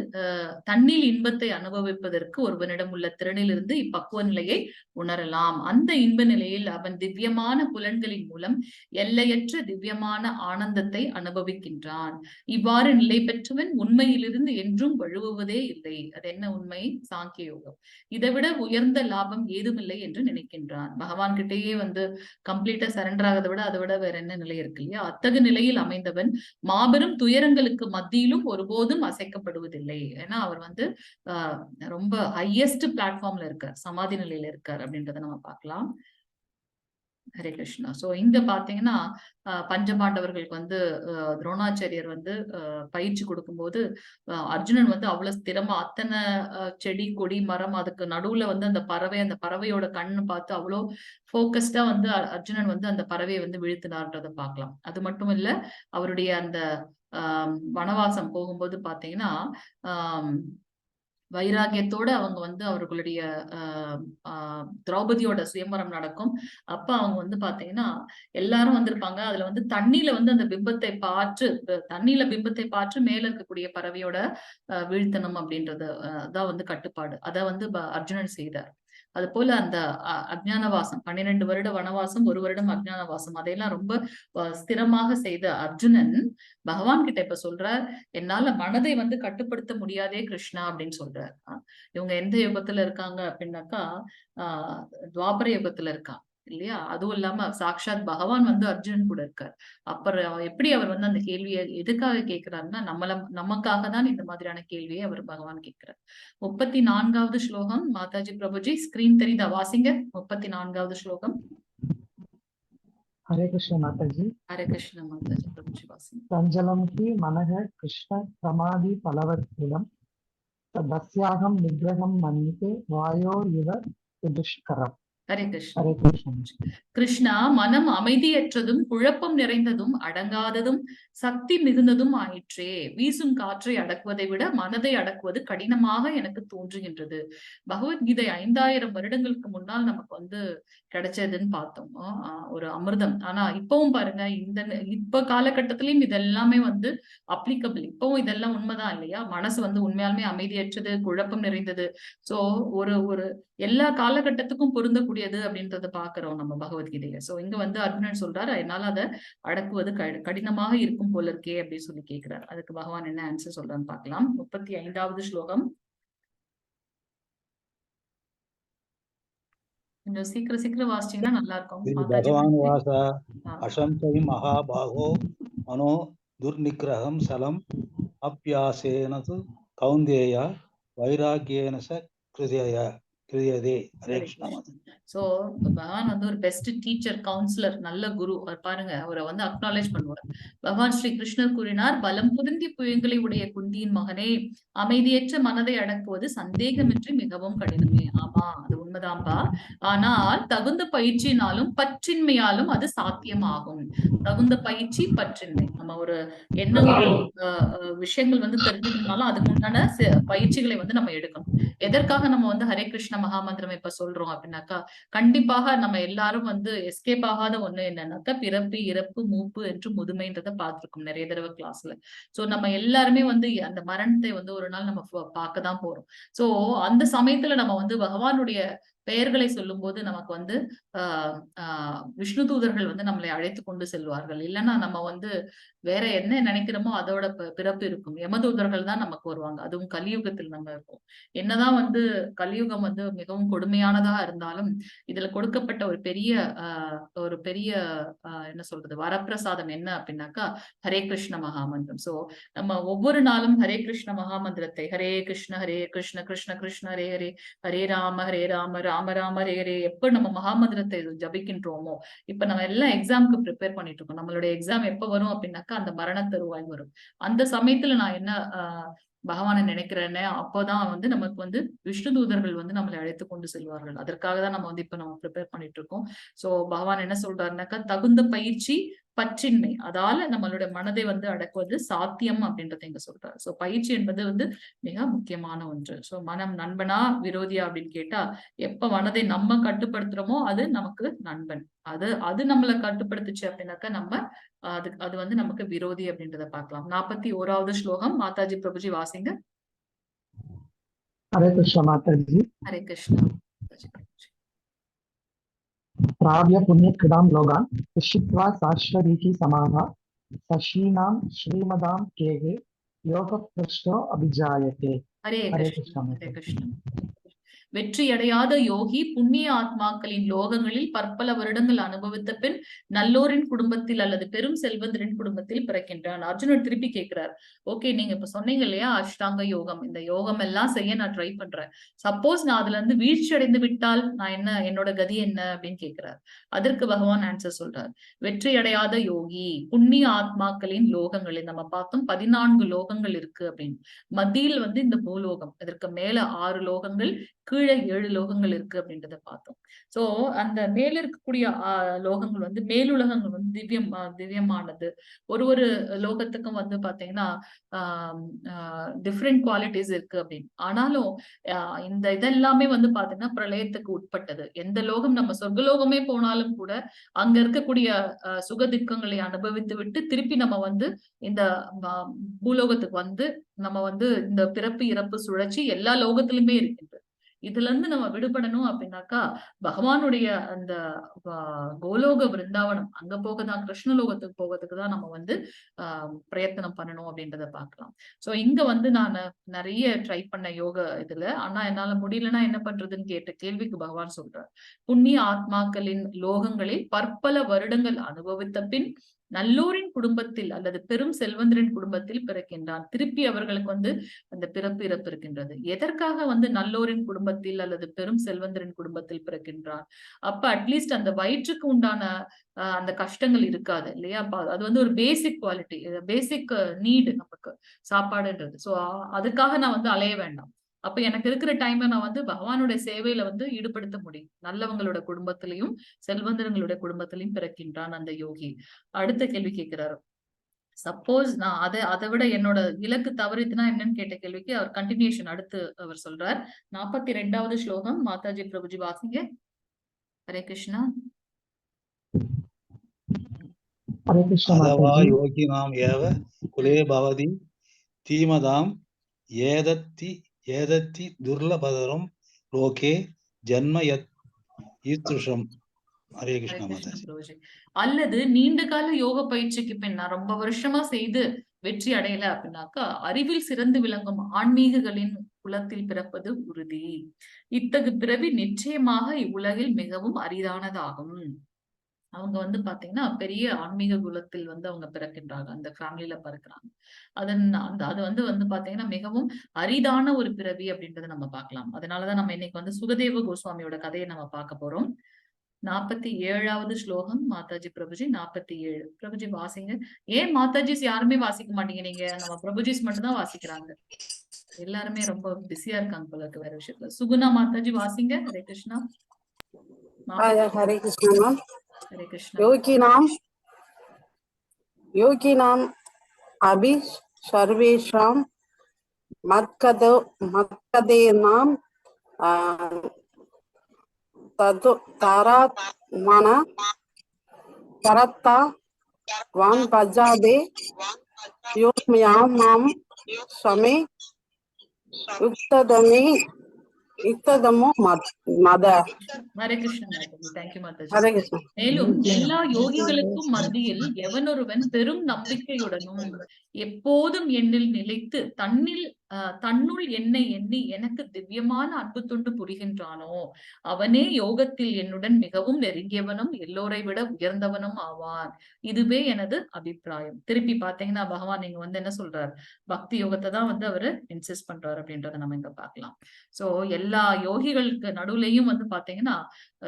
தன்னில் இன்பத்தை அனுபவிப்பதற்கு ஒருவனிடம் உள்ள திறனிலிருந்து இப்பக்குவ நிலையை உணரலாம். அந்த இன்ப நிலையில் அவன் திவ்யமான புலன்களின் மூலம் எல்லையற்ற திவ்யமான ஆனந்தத்தை அனுபவிக்கின்றான். இவ்வாறு நிலை பெற்றவன் உண்மையிலிருந்து என்றும் வழுவுவதே இல்லை. அது என்ன உண்மை? சாங்கிய யோகம். இதை விட உயர்ந்த லாபம் ஏதுமில்லை என்று நினைக்கின்றான். பகவான் கிட்டேயே வந்து கம்ப்ளீட்டா சரண்டர் ஆகிறத விட அதை விட வேற என்ன நிலை இருக்கு இல்லையா? அத்தகு நிலையில் அமைந்தவன் மாபெரும் துயரங்களுக்கு மத்தியிலும் ஒருபோதும் அசைக்கப்படுவதில்லை. ஏன்னா அவர் வந்து ரொம்ப ஹையஸ்ட் பிளாட்ஃபார்ம்ல இருக்கார், சமாதி நிலையில இருக்கார் அப்படின்றத நம்ம பார்க்கலாம். ஹரே கிருஷ்ணா. சோ இங்க பாத்தீங்கன்னா பஞ்சபாண்டவர்களுக்கு வந்து துரோணாச்சாரியர் வந்து பயிற்சி கொடுக்கும்போது அர்ஜுனன் வந்து அவ்வளவு ஸ்திரமா அத்தனை செடி கொடி மரம் அதுக்கு நடுவுல வந்து அந்த பறவையோட கண்ணு பார்த்து அவ்வளோ போக்கஸ்டா வந்து அர்ஜுனன் வந்து அந்த பறவையை வந்து வீழ்த்தினார்ன்றதை பார்க்கலாம். அது மட்டும் இல்ல, அவருடைய அந்த வனவாசம் போகும்போது பாத்தீங்கன்னா வைராகியத்தோட அவங்க வந்து அவர்களுடைய திரௌபதியோட சுயம்பரம் நடக்கும். அப்ப அவங்க வந்து பாத்தீங்கன்னா எல்லாரும் வந்திருப்பாங்க. அதுல வந்து தண்ணியில வந்து அந்த பிம்பத்தை பார்த்து மேல இருக்கக்கூடிய பறவையோட வீழ்த்தனம் அப்படின்றது அதான் வந்து கட்டுப்பாடு. அத வந்து அர்ஜுனன் செய்தார். அது போல அந்த அஜ்ஞானவாசம் 12 வருட வனவாசம், 1 வருடம் அஜ்ஞானவாசம், அதையெல்லாம் ரொம்ப ஸ்திரமாக செய்த அர்ஜுனன் பகவான் கிட்ட இப்ப சொல்றார், என்னால மனதை வந்து கட்டுப்படுத்த முடியாதே கிருஷ்ணா அப்படின்னு சொல்றார். இவங்க எந்த யுகத்துல இருக்காங்க அப்படின்னாக்கா துவாபர யுகத்துல இருக்காங்க இல்லையா? அதுவும் இல்லாம சாக்ஷாத் பகவான் வந்து அர்ஜுனன் கூட இருக்கார். அப்புறம் எப்படி அவர் வந்து அந்த கேள்வியை எதுக்காக கேட்கிறாருன்னா, நமக்காக தான் இந்த மாதிரியான கேள்வியை அவர் பகவான் கேட்கிறார். 34வது ஸ்லோகம் மாதாஜி பிரபுஜி, ஸ்கிரீன் தெரியுதா? வாசிங்க 34வது ஸ்லோகம். हरे कृष्ण माता जी। हरे कृष्ण माता जी प्रभुजी वासिंग। संजलम की मनः कृष्ण समाधि फलवत्फलम तदस्याहं निग्रहं मन्यते वायोरिव दुष्करम्। हरे कृष्ण। हरे कृष्ण। கிருஷ்ணா, மனம் அமைதியற்றதும் குழப்பம் நிறைந்ததும் அடங்காததும் சக்தி மிகுந்ததும் ஆயிற்றே. வீசும் காற்றை அடக்குவதை விட மனதை அடக்குவது கடினமாக எனக்கு தோன்றுகின்றது. பகவத்கீதை 5000 வருடங்களுக்கு முன்னால் நமக்கு வந்து கிடைச்சதுன்னு பார்த்தோம், ஒரு அமிர்தம். ஆனா இப்பவும் பாருங்க, இப்ப காலகட்டத்திலயும் இதெல்லாமே வந்து அப்ளிகபிள். இப்பவும் இதெல்லாம் உண்மைதான் இல்லையா? மனசு வந்து உண்மையாலுமே அமைதியற்றது, குழப்பம் நிறைந்தது. சோ ஒரு எல்லா காலகட்டத்துக்கும் பொருந்தக்கூடியது அப்படின்றத பாக்குறோம் நம்ம பகவத்கீதையில. சோ இங்க வந்து அர்ஜுனன் சொல்றாரு, என்னால அதை அடக்குவது கடினமாக இருக்கும் போல இருக்கே அப்படின்னு சொல்லி கேட்கிறார். அதுக்கு பகவான் என்ன ஆன்சர் சொல்றான்னு பார்க்கலாம். 35வது ஸ்லோகம். கொஞ்சம் சீக்கிரம் வாசிச்சீங்கன்னா நல்லா இருக்கும். பகவான் வாசா அசம்சை மகாபாகோ மனோ துர்நிகிரகம் சலம் அப்யாசேனது கௌந்தேயா வைராகியேன ச கிரியதே. ஹரே கிருஷ்ணா. சோ பகவான் வந்து ஒரு பெஸ்ட் டீச்சர், கவுன்சிலர், நல்ல குரு. அவர் பாருங்க, அவரை வந்து அக்னாலேஜ் பண்ணுவார். பகவான் ஸ்ரீ கிருஷ்ணர் கூறினார், பலம் புரிந்திய புயங்களை உடைய குந்தியின் மகனே, அமைதியற்ற மனதை அடக்குவது சந்தேகமின்றி மிகவும் கடினமே. ஆமா, அது உண்மைதான்பா. ஆனால் தகுந்த பயிற்சியினாலும் பற்றின்மையாலும் அது சாத்தியமாகும். தகுந்த பயிற்சி, பற்றின்மை. நம்ம ஒரு என்ன ஒரு விஷயங்கள் வந்து தெரிஞ்சுக்கணும்னாலும் அதுக்கு உண்டான பயிற்சிகளை வந்து நம்ம எடுக்கணும். எதற்காக நம்ம வந்து ஹரே கிருஷ்ண மகாமந்திரம் இப்ப சொல்றோம் அப்படின்னாக்கா, கண்டிப்பாக நம்ம எல்லாரும் வந்து எஸ்கேப் ஆகாத ஒண்ணு என்னன்னாக்கா, பிறப்பு இறப்பு மூப்பு என்று முதுமைன்றதை பார்த்திருக்கோம் நிறைய தடவை கிளாஸ்ல. சோ நம்ம எல்லாருமே வந்து அந்த மரணத்தை வந்து ஒரு நாள் நம்ம பார்க்கதான் போறோம். சோ அந்த சமயத்துல நம்ம வந்து பகவானுடைய பெயர்களை சொல்லும் போது நமக்கு வந்து விஷ்ணு தூதர்கள் வந்து நம்மளை அழைத்து கொண்டு செல்வார்கள். இல்லைன்னா நம்ம வந்து வேற என்ன நினைக்கிறோமோ அதோட பிறப்பு இருக்கும். யமதூதர்கள் தான் நமக்கு வருவாங்க. அதுவும் கலியுகத்தில் நம்ம இருப்போம். என்னதான் வந்து கலியுகம் வந்து மிகவும் கொடுமையானதா இருந்தாலும் இதுல கொடுக்கப்பட்ட ஒரு பெரிய என்ன சொல்றது, வரப்பிரசாதம் என்ன அப்படின்னாக்கா, ஹரே கிருஷ்ண மகாமந்திரம். சோ நம்ம ஒவ்வொரு நாளும் ஹரே கிருஷ்ண மகாமந்திரத்தை, ஹரே கிருஷ்ண கிருஷ்ண கிருஷ்ண ஹரே ஹரே, ஹரே ராம ராம ராம ஹரே ஹரே, எப்ப நம்ம மகாமந்திரத்தை ஜபிக்கின்றோமோ, இப்ப நம்ம எல்லாம் எக்ஸாமுக்கு ப்ரிப்பேர் பண்ணிட்டு இருக்கோம். நம்மளுடைய எக்ஸாம் எப்ப வரும் அப்படின்னாக்கா, அந்த மரண தருவாய் வரும். அந்த சமயத்துல நான் என்ன பகவானை நினைக்கிறேன்னு அப்போதான் வந்து நமக்கு வந்து விஷ்ணு தூதர்கள் வந்து நம்மளை அழைத்து கொண்டு செல்வார்கள். அதற்காக தான் நம்ம வந்து இப்ப நம்ம ப்ரிப்பேர் பண்ணிட்டு இருக்கோம். சோ பகவான் என்ன சொல்றாருனாக்கா, தகுந்த பயிற்சி பற்றின்மை, அதால நம்மளுடைய மனதை வந்து அடக்குவது சாத்தியம் அப்படின்றத இங்க சொல்றாரு. சோ பயிற்சி என்பது வந்து மிக முக்கியமான ஒன்று. சோ மனம் நண்பனா விரோதியா அப்படின்னு கேட்டா, எப்ப மனதை நம்ம கட்டுப்படுத்துறோமோ அது நமக்கு நண்பன். அது நம்மளை கட்டுப்படுத்துச்சு அப்படின்னாக்கா நம்ம அது வந்து நமக்கு விரோதி அப்படின்றத பார்க்கலாம். 41வது ஸ்லோகம் மாதாஜி பிரபுஜி வாசிங்க. हरे कृष्ण माताजी। ஹரே கிருஷ்ணா. प्राव्य पुण्यकृदां लोगान् उषित्वा साश्वरीकी समाहा सशीनां श्रीमदां केगे योगपृष्ठो अभिजायते। ஹரே हरे கிருஷ்ணா. कृष्ण ஹரே माताजी। கிருஷ்ணா. வெற்றியடையாத யோகி புண்ணிய ஆத்மாக்களின் லோகங்களில் பற்பல வருடங்கள் அனுபவித்த பின் நல்லோரின் குடும்பத்தில் அல்லது பெரும் செல்வந்தரின் குடும்பத்தில் பிறக்கின்றான். அர்ஜுனர் திருப்பி கேட்கிறார், ஓகே நீங்க இப்ப சொன்னீங்க இல்லையா அஷ்டாங்க யோகம், இந்த யோகம் எல்லாம் செய்ய நான் ட்ரை பண்றேன். சப்போஸ் நான் அதுல இருந்து வீழ்ச்சி அடைந்து விட்டால் நான் என்ன, என்னோட கதி என்ன அப்படின்னு கேட்கிறார். அதற்கு பகவான் ஆன்சர் சொல்றார், வெற்றி அடையாத யோகி புண்ணிய ஆத்மாக்களின் லோகங்களில், நம்ம பார்த்தோம் 14 லோகங்கள் இருக்கு அப்படின்னு. மத்தியில் வந்து இந்த பூலோகம், இதற்கு மேல 6 லோகங்கள், கீழே 7 லோகங்கள் இருக்கு அப்படின்றத பார்த்தோம். சோ அந்த மேல இருக்கக்கூடிய லோகங்கள் வந்து மேலுலகங்கள் வந்து திவ்யமானது. ஒரு லோகத்துக்கும் வந்து பாத்தீங்கன்னா டிஃப்ரெண்ட் குவாலிட்டிஸ் இருக்கு அப்படின்னு. ஆனாலும் இந்த இதெல்லாமே வந்து பாத்தீங்கன்னா பிரளயத்துக்கு உட்பட்டது. எந்த லோகம், நம்ம சொர்க்கலோகமே போனாலும் கூட அங்க இருக்கக்கூடிய சுகதுக்கங்களை அனுபவித்து விட்டு திருப்பி நம்ம வந்து இந்த பூலோகத்துக்கு வந்து நம்ம வந்து இந்த பிறப்பு இறப்பு சுழற்சி எல்லா லோகத்திலுமே இருக்கின்றது. இதுல இருந்து நம்ம விடுபடணும் அப்படின்னாக்கா பகவானுடைய அந்த கோலோக பிருந்தாவனம் அங்க போகதான், கிருஷ்ணலோகத்துக்கு போகிறதுக்கு தான் நம்ம வந்து பிரயத்தனம் பண்ணணும் அப்படின்றத பார்க்கலாம். சோ இங்க வந்து நான் நிறைய ட்ரை பண்ண யோக இதுல, ஆனா என்னால முடியலன்னா என்ன பண்றதுன்னு கேட்ட கேள்விக்கு பகவான் சொல்றார், புண்ணிய ஆத்மாக்களின் லோகங்களில் பற்பல வருடங்கள் அனுபவித்த பின் நல்லோரின் குடும்பத்தில் அல்லது பெரும் செல்வந்தரின் குடும்பத்தில் பிறக்கின்றான். திருப்பி அவர்களுக்கு வந்து அந்த பிறப்பு இறப்பு இருக்கின்றது. எதற்காக வந்து நல்லோரின் குடும்பத்தில் அல்லது பெரும் செல்வந்தரின் குடும்பத்தில் பிறக்கின்றான்? அப்ப அட்லீஸ்ட் அந்த வயிற்றுக்கு உண்டான அந்த கஷ்டங்கள் இருக்காது இல்லையா? அது வந்து ஒரு பேசிக் குவாலிட்டி, பேசிக் நீடு நமக்கு சாப்பாடுன்றது. சோ அதுக்காக நான் வந்து அலைய வேண்டாம். அப்ப எனக்கு இருக்கிற டைம்ல நான் வந்து பகவானுடைய சேவையில வந்து ஈடுபடுத்த முடியும். நல்லவங்களோட குடும்பத்திலையும் செல்வந்தர்களுடைய குடும்பத்திலையும் பிறக்கின்றான் அந்த யோகி. அடுத்த கேள்வி கேட்கிறாரு, சப்போஸ் நான் அதை விட என்னோட இலக்கு தவறித்துனா என்னன்னு கேட்ட கேள்விக்கு அவர் கண்டினியூஷன் அடுத்து அவர் சொல்றார். 42வது ஸ்லோகம் மாதாஜி பிரபுஜி வாசிங்க. ஹரே கிருஷ்ணா. हरे कृष्ण अथवा माताजी। योगिनाम् एव कुले भवति धीमताम् एदत्ति दुर्लभतरं लोके जन्म ईदृशम्। हरे कृष्ण माताजी। பிரபுஜி. அல்லது நீண்ட கால யோக பயிற்சிக்கு பின் நான் ரொம்ப வருஷமா செய்து வெற்றி அடையல அப்படின்னாக்கா அறிவில் சிறந்து விளங்கும் ஆன்மீகங்களின் குலத்தில் பிறப்பது உறுதி. இத்தகு பிறவி நிச்சயமாக இவ்வுலகில் மிகவும் அரிதானதாகும். அவங்க வந்து பாத்தீங்கன்னா பெரிய ஆன்மீக குலத்தில் வந்து அவங்க பிறக்கின்றாங்க, அந்த ஃபேமிலியில பிறக்கிறாங்க. அது வந்து பாத்தீங்கன்னா மிகவும் அரிதான ஒரு பிறவி அப்படின்றத நம்ம பார்க்கலாம். அதனாலதான் நம்ம இன்னைக்கு வந்து சுகதேவ கோஸ்வாமியோட கதையை நம்ம பார்க்க போறோம். 47வது ஸ்லோகம் மாதாஜி பிரபுஜி. 47 பிரபுஜி வாசிங்க. ஏன் மாதாஜிஸ் யாருமே வாசிக்க மாட்டீங்க? நீங்க நம்ம பிரபுஜிஸ் மட்டும் தான் வாசிக்கிறாங்க. எல்லாருமே ரொம்ப பிஸியா இருக்காங்க போல இருக்கு வேற விஷயத்துல. சுகுணா மாதாஜி வாசிங்க. ஹரே கிருஷ்ணா. हरे कृष्ण मैम। ஹரே கிருஷ்ணா. योगिनाम अभि सर्वेषां मत्कदेनां तारात्मन करत्ता वान् भजादे योम्यां मां समे युक्तदमो मद। ஹரே கிருஷ்ணா மாதாஜி. தேங்க்யூ மாதாஜி. हरे कृष्ण। மேலும் எல்லா யோகிகளுக்கும் மத்தியில் எவனொருவன் பெரும் நம்பிக்கையுடனும் எப்போதும் என்னில் நிலைத்து தன்னுள் என்னை எண்ணி எனக்கு திவ்யமான அன்பு தொண்டு புரிகின்றானோ அவனே யோகத்தில் என்னுடன் மிகவும் நெருங்கியவனும் எல்லோரை விட உயர்ந்தவனும் ஆவான். இதுவே எனது அபிப்பிராயம். திருப்பி பாத்தீங்கன்னா பகவான் இங்க வந்து என்ன சொல்றாரு, பக்தி யோகத்தை தான் வந்து அவரு இன்சிஸ்ட் பண்றாரு அப்படின்றத நம்ம இங்க பாக்கலாம். சோ எல்லா யோகிகளுக்கு நடுவுலையும் வந்து பாத்தீங்கன்னா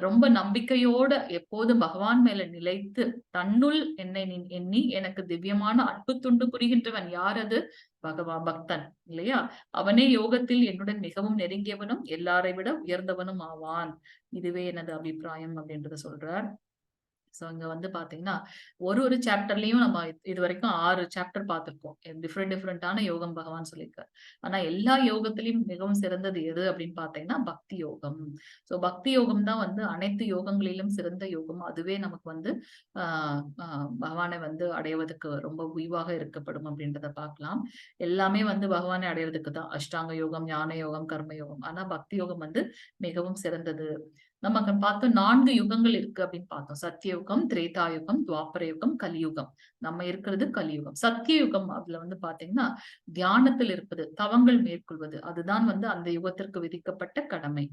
ரொம்ப நம்பிக்கையோட எப்போதும் பகவான் மேல நிலைத்து தன்னுள் என்னை எண்ணி எனக்கு திவ்யமான அன்பு தொண்டு புரிகின்றவன் யார்? அது பக்தன் இல்லையா, அவனே யோகத்தில் என்னுடன் மிகவும் நெருங்கியவனும் எல்லாரை விட உயர்ந்தவனும் ஆவான். இதுவே எனது அபிப்பிராயம் அப்படின்றத சொல்றார். சோ இங்க வந்து பாத்தீங்கன்னா ஒரு சாப்டர்லயும் நம்ம இது வரைக்கும் 6 சாப்டர் பார்த்திருக்கோம். டிஃப்ரெண்டான யோகம் பகவான் சொல்லியிருக்காரு. ஆனா எல்லா யோகத்திலயும் மிகவும் சிறந்தது எது அப்படின்னு பாத்தீங்கன்னா பக்தி யோகம். சோ பக்தி யோகம் தான் வந்து அனைத்து யோகங்களிலும் சிறந்த யோகம். அதுவே நமக்கு வந்து பகவானை வந்து அடைவதற்கு ரொம்ப உய்வாக இருக்கப்படும் அப்படின்றத பார்க்கலாம். எல்லாமே வந்து பகவானை அடைவதற்கு தான், அஷ்டாங்க யோகம், ஞான யோகம், கர்ம யோகம். ஆனா பக்தி யோகம் வந்து மிகவும் சிறந்தது. நமக்கு பார்த்தோம் 4 யுகங்கள் இருக்கு அப்படின்னு பார்த்தோம். சத்தியயுகம், திரேதாயுகம், துவாபர யுகம், கலியுகம். நம்ம இருக்கிறது கலியுகம். சத்தியயுகம் அதுல வந்து பாத்தீங்கன்னா தியானத்தில் இருப்பது, தவங்கள் மேற்கொள்வது, அதுதான் வந்து அந்த யுகத்திற்கு விதிக்கப்பட்ட கடமை.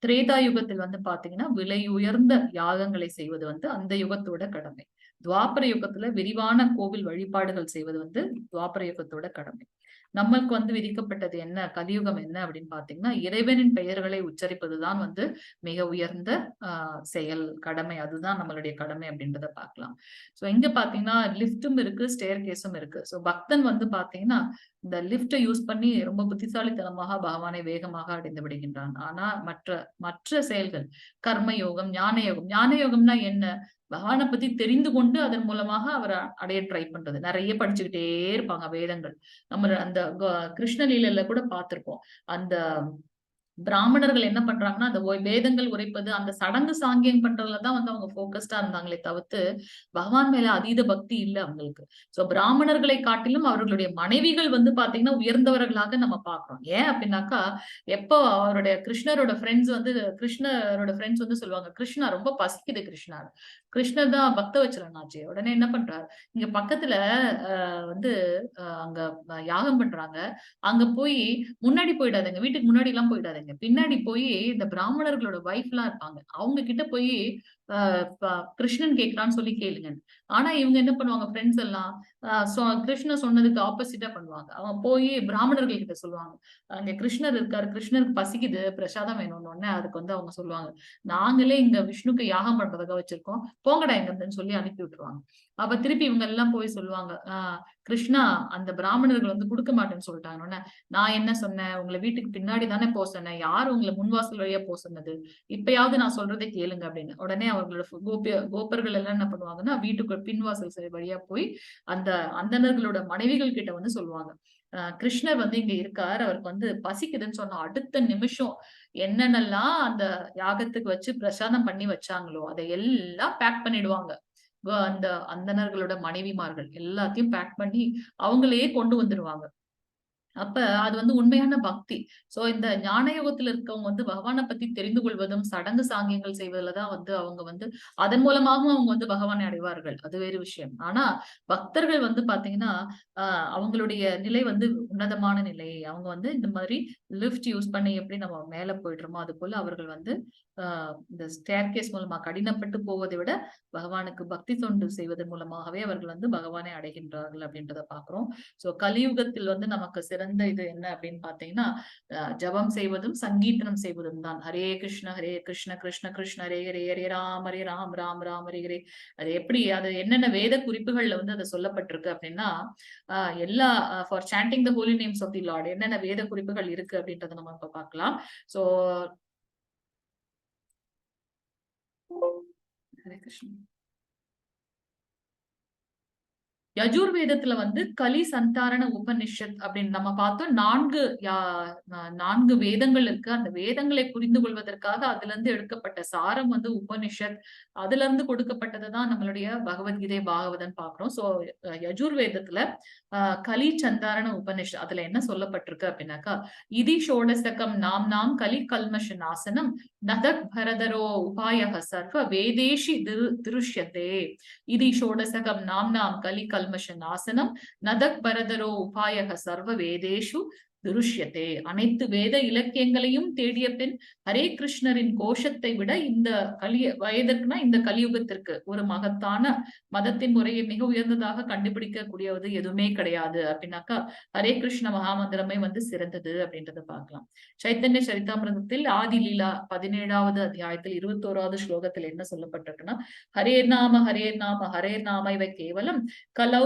திரேதா யுகத்தில் வந்து பாத்தீங்கன்னா விலை உயர்ந்த யாகங்களை செய்வது வந்து அந்த யுகத்தோட கடமை. துவாபர யுகத்துல விரிவான கோவில் வழிபாடுகள் செய்வது வந்து துவாபர யுகத்தோட கடமை. நம்மளுக்கு வந்து விதிக்கப்பட்டது என்ன, கலியுகம் என்ன அப்படின்னு பாத்தீங்கன்னா இறைவனின் பெயர்களை உச்சரிப்பதுதான் வந்து மிக உயர்ந்த செயல், கடமை. அதுதான் நம்மளுடைய கடமை அப்படின்றத பார்க்கலாம். சோ இங்க பாத்தீங்கன்னா லிப்டும் இருக்கு, ஸ்டேர் கேஸும் இருக்கு. சோ பக்தன் வந்து பாத்தீங்கன்னா இந்த லிப்டை யூஸ் பண்ணி ரொம்ப புத்திசாலித்தனமாக பகவானை வேகமாக அடைந்து விடுகின்றான். ஆனா மற்ற செயல்கள், கர்ம யோகம், ஞான யோகம். ஞான யோகம்னா என்ன, பகவானை பத்தி தெரிந்து கொண்டு அதன் மூலமாக அவரை அடைய ட்ரை பண்றது. நிறைய படிச்சுக்கிட்டே இருப்பாங்க வேதங்கள். நம்ம அந்த கிருஷ்ணலீலையில கூட பார்த்திருப்போம். அந்த பிராமணர்கள் என்ன பண்றாங்கன்னா அந்த வேதங்கள் உரைப்பது, அந்த சடங்கு சாங்கியம் பண்றதுலதான் வந்து அவங்க போக்கஸ்டா இருந்தாங்களே தவிர்த்து பகவான் மேல அதீத பக்தி இல்ல அவங்களுக்கு. சோ பிராமணர்களை காட்டிலும் அவர்களுடைய மனைவிகள் வந்து பாத்தீங்கன்னா உயர்ந்தவர்களாக நம்ம பாக்குறோம். ஏன் அப்படின்னாக்கா, எப்போ அவருடைய கிருஷ்ணரோட ஃப்ரெண்ட்ஸ் வந்து சொல்லுவாங்க, கிருஷ்ணா ரொம்ப பசிக்குது, கிருஷ்ணர் தான் பக்த வச்சலன் ஆச்சு. உடனே என்ன பண்றாரு, இங்க பக்கத்துல வந்து அங்க யாகம் பண்றாங்க, அங்க போய் முன்னாடி போயிடாதீங்க, வீட்டுக்கு முன்னாடி எல்லாம் போயிடாதீங்க, பின்னாடி போய் இந்த பிராமணர்களோட வைஃப் எல்லாம் இருப்பாங்க, அவங்க கிட்ட போய் கிருஷ்ணன் கேட்கலான்னு சொல்லி கேளுங்க. ஆனா இவங்க என்ன பண்ணுவாங்க, ஃப்ரெண்ட்ஸ் எல்லாம் கிருஷ்ணர் சொன்னதுக்கு ஆப்போசிட்டா பண்ணுவாங்க. அவங்க போய் பிராமணர்கள் கிட்ட சொல்லுவாங்க, அங்க கிருஷ்ணர் இருக்காரு, கிருஷ்ணருக்கு பசிக்குது, பிரசாதம் வேணும்னு. அதுக்கு வந்து அவங்க சொல்லுவாங்க, நாங்களே இங்க விஷ்ணுக்கு யாகம் பண்றதுக்காக வச்சிருக்கோம், போங்கடா எங்கன்னு சொல்லி அனுப்பி விட்டுருவாங்க. அப்ப திருப்பி இவங்க எல்லாம் போய் சொல்லுவாங்க, கிருஷ்ணா அந்த பிராமணர்கள் வந்து கொடுக்க மாட்டேன்னு சொல்லிட்டாங்க. நான் என்ன சொன்னேன், உங்களை வீட்டுக்கு பின்னாடி தானே போக சொன்னேன், யாரு உங்களை முன்வாசல் வழியா போக சொன்னது, இப்பயாவது நான் சொல்றதை கேளுங்க அப்படின்னு. உடனே அவர்களோட கோப்பர்கள் எல்லாம் என்ன பண்ணுவாங்கன்னா வீட்டுக்கு பின்வாசல் வழியா போய் அந்த அந்தணர்களோட மனைவிகள் கிட்ட வந்து சொல்லுவாங்க, கிருஷ்ணர் வந்து இங்க இருக்காரு, அவருக்கு வந்து பசிக்குதுன்னு சொன்னா அடுத்த நிமிஷம் என்னென்னலாம் அந்த யாகத்துக்கு வச்சு பிரசாதம் பண்ணி வச்சாங்களோ அதை எல்லாம் பேக் பண்ணிடுவாங்க. அந்த அந்தணர்களோட மனைவிமார்கள் எல்லாத்தையும் பேக் பண்ணி அவங்களையே கொண்டு வந்துருவாங்க. அப்ப அது வந்து உண்மையான பக்தி. சோ இந்த ஞான யோகத்துல இருக்கவங்க வந்து பகவானை பத்தி தெரிந்து கொள்வதும் சடங்கு சாங்கியங்கள் செய்வதுலதான் வந்து அவங்க வந்து அதன் மூலமாகவும் அவங்க வந்து பகவானை அடைவார்கள், அது வேறு விஷயம். ஆனா பக்தர்கள் வந்து பாத்தீங்கன்னா அவங்களுடைய நிலை வந்து உன்னதமான நிலை. அவங்க வந்து இந்த மாதிரி லிஃப்ட் யூஸ் பண்ணி எப்படி நம்ம மேல போயிடுறோமோ அது போல அவர்கள் வந்து இந்த ஸ்டேர்கேஸ் மூலமா கடினப்பட்டு போவதை விட பகவானுக்கு பக்தி தொண்டு செய்வதன் மூலமாகவே அவர்கள் வந்து பகவானை அடைகின்றார்கள் அப்படின்றத பாக்குறோம். சோ கலியுகத்தில் வந்து நமக்கு சிறந்த இது என்ன அப்படின்னு பாத்தீங்கன்னா ஜபம் செய்வதும் சங்கீர்த்தனம் செய்வதும் தான். ஹரே கிருஷ்ண கிருஷ்ண கிருஷ்ண ஹரே ஹரே, ஹரே ராம் ராம் ராம் ஹரே ஹரே. அது எப்படி, அது என்னென்ன வேத குறிப்புகள்ல வந்து அதை சொல்லப்பட்டிருக்கு அப்படின்னா எல்லா for chanting the holy names of the lord என்னென்ன வேத குறிப்புகள் இருக்கு அப்படின்றத நம்ம இப்ப பார்க்கலாம். சோ ஹரே கிருஷ்ண. யஜுர்வேதத்துல வந்து கலி சந்தாரண உபனிஷத் அப்படின்னு நம்ம பார்த்தோம். 4 வேதங்கள் இருக்கு. அந்த வேதங்களை புரிந்து கொள்வதற்காக அதுல இருந்து எடுக்கப்பட்ட சாரம் வந்து உபனிஷத். அதுல இருந்து கொடுக்கப்பட்டதுதான் நம்மளுடைய பகவத்கீதை, பாகவதன் பாக்குறோம். சோ யஜுர்வேதத்துல கலி சந்தாரண உபனிஷத் அதுல என்ன சொல்லப்பட்டிருக்கு அப்படின்னாக்கா, இதி ஷோடசகம் நாம் கலி கல்மஷ நாசனம் நதக் பரதரோ உபாயக சர்வ வேதேஷி திருஷ்யத்தே. இதி ஷோடசகம் நாம் கலி கல்மஷ நாசனம் நதக் பரதரோ உபாயக சர்வ வேதேஷு துருஷ்யத்தே. அனைத்து வேத இலக்கியங்களையும் தேடிய பின் ஹரே கிருஷ்ணரின் கோஷத்தை விட இந்த வயதிற்குனா இந்த கலியுகத்திற்கு ஒரு மகத்தான மதத்தின் முறையை மிக உயர்ந்ததாக கண்டுபிடிக்கக்கூடியது எதுவுமே கிடையாது அப்படின்னாக்கா ஹரே கிருஷ்ண மகாமந்திரமே சிறந்தது அப்படின்றத பார்க்கலாம். சைத்தன்ய சரிதாமிரதத்தில் ஆதி லீலா 17வது அத்தியாயத்தில் 21வது ஸ்லோகத்தில் என்ன சொல்லப்பட்டிருக்குன்னா, ஹரேர் நாம ஹரேர் நாம ஹரேர் நாம இவை கேவலம் கலௌ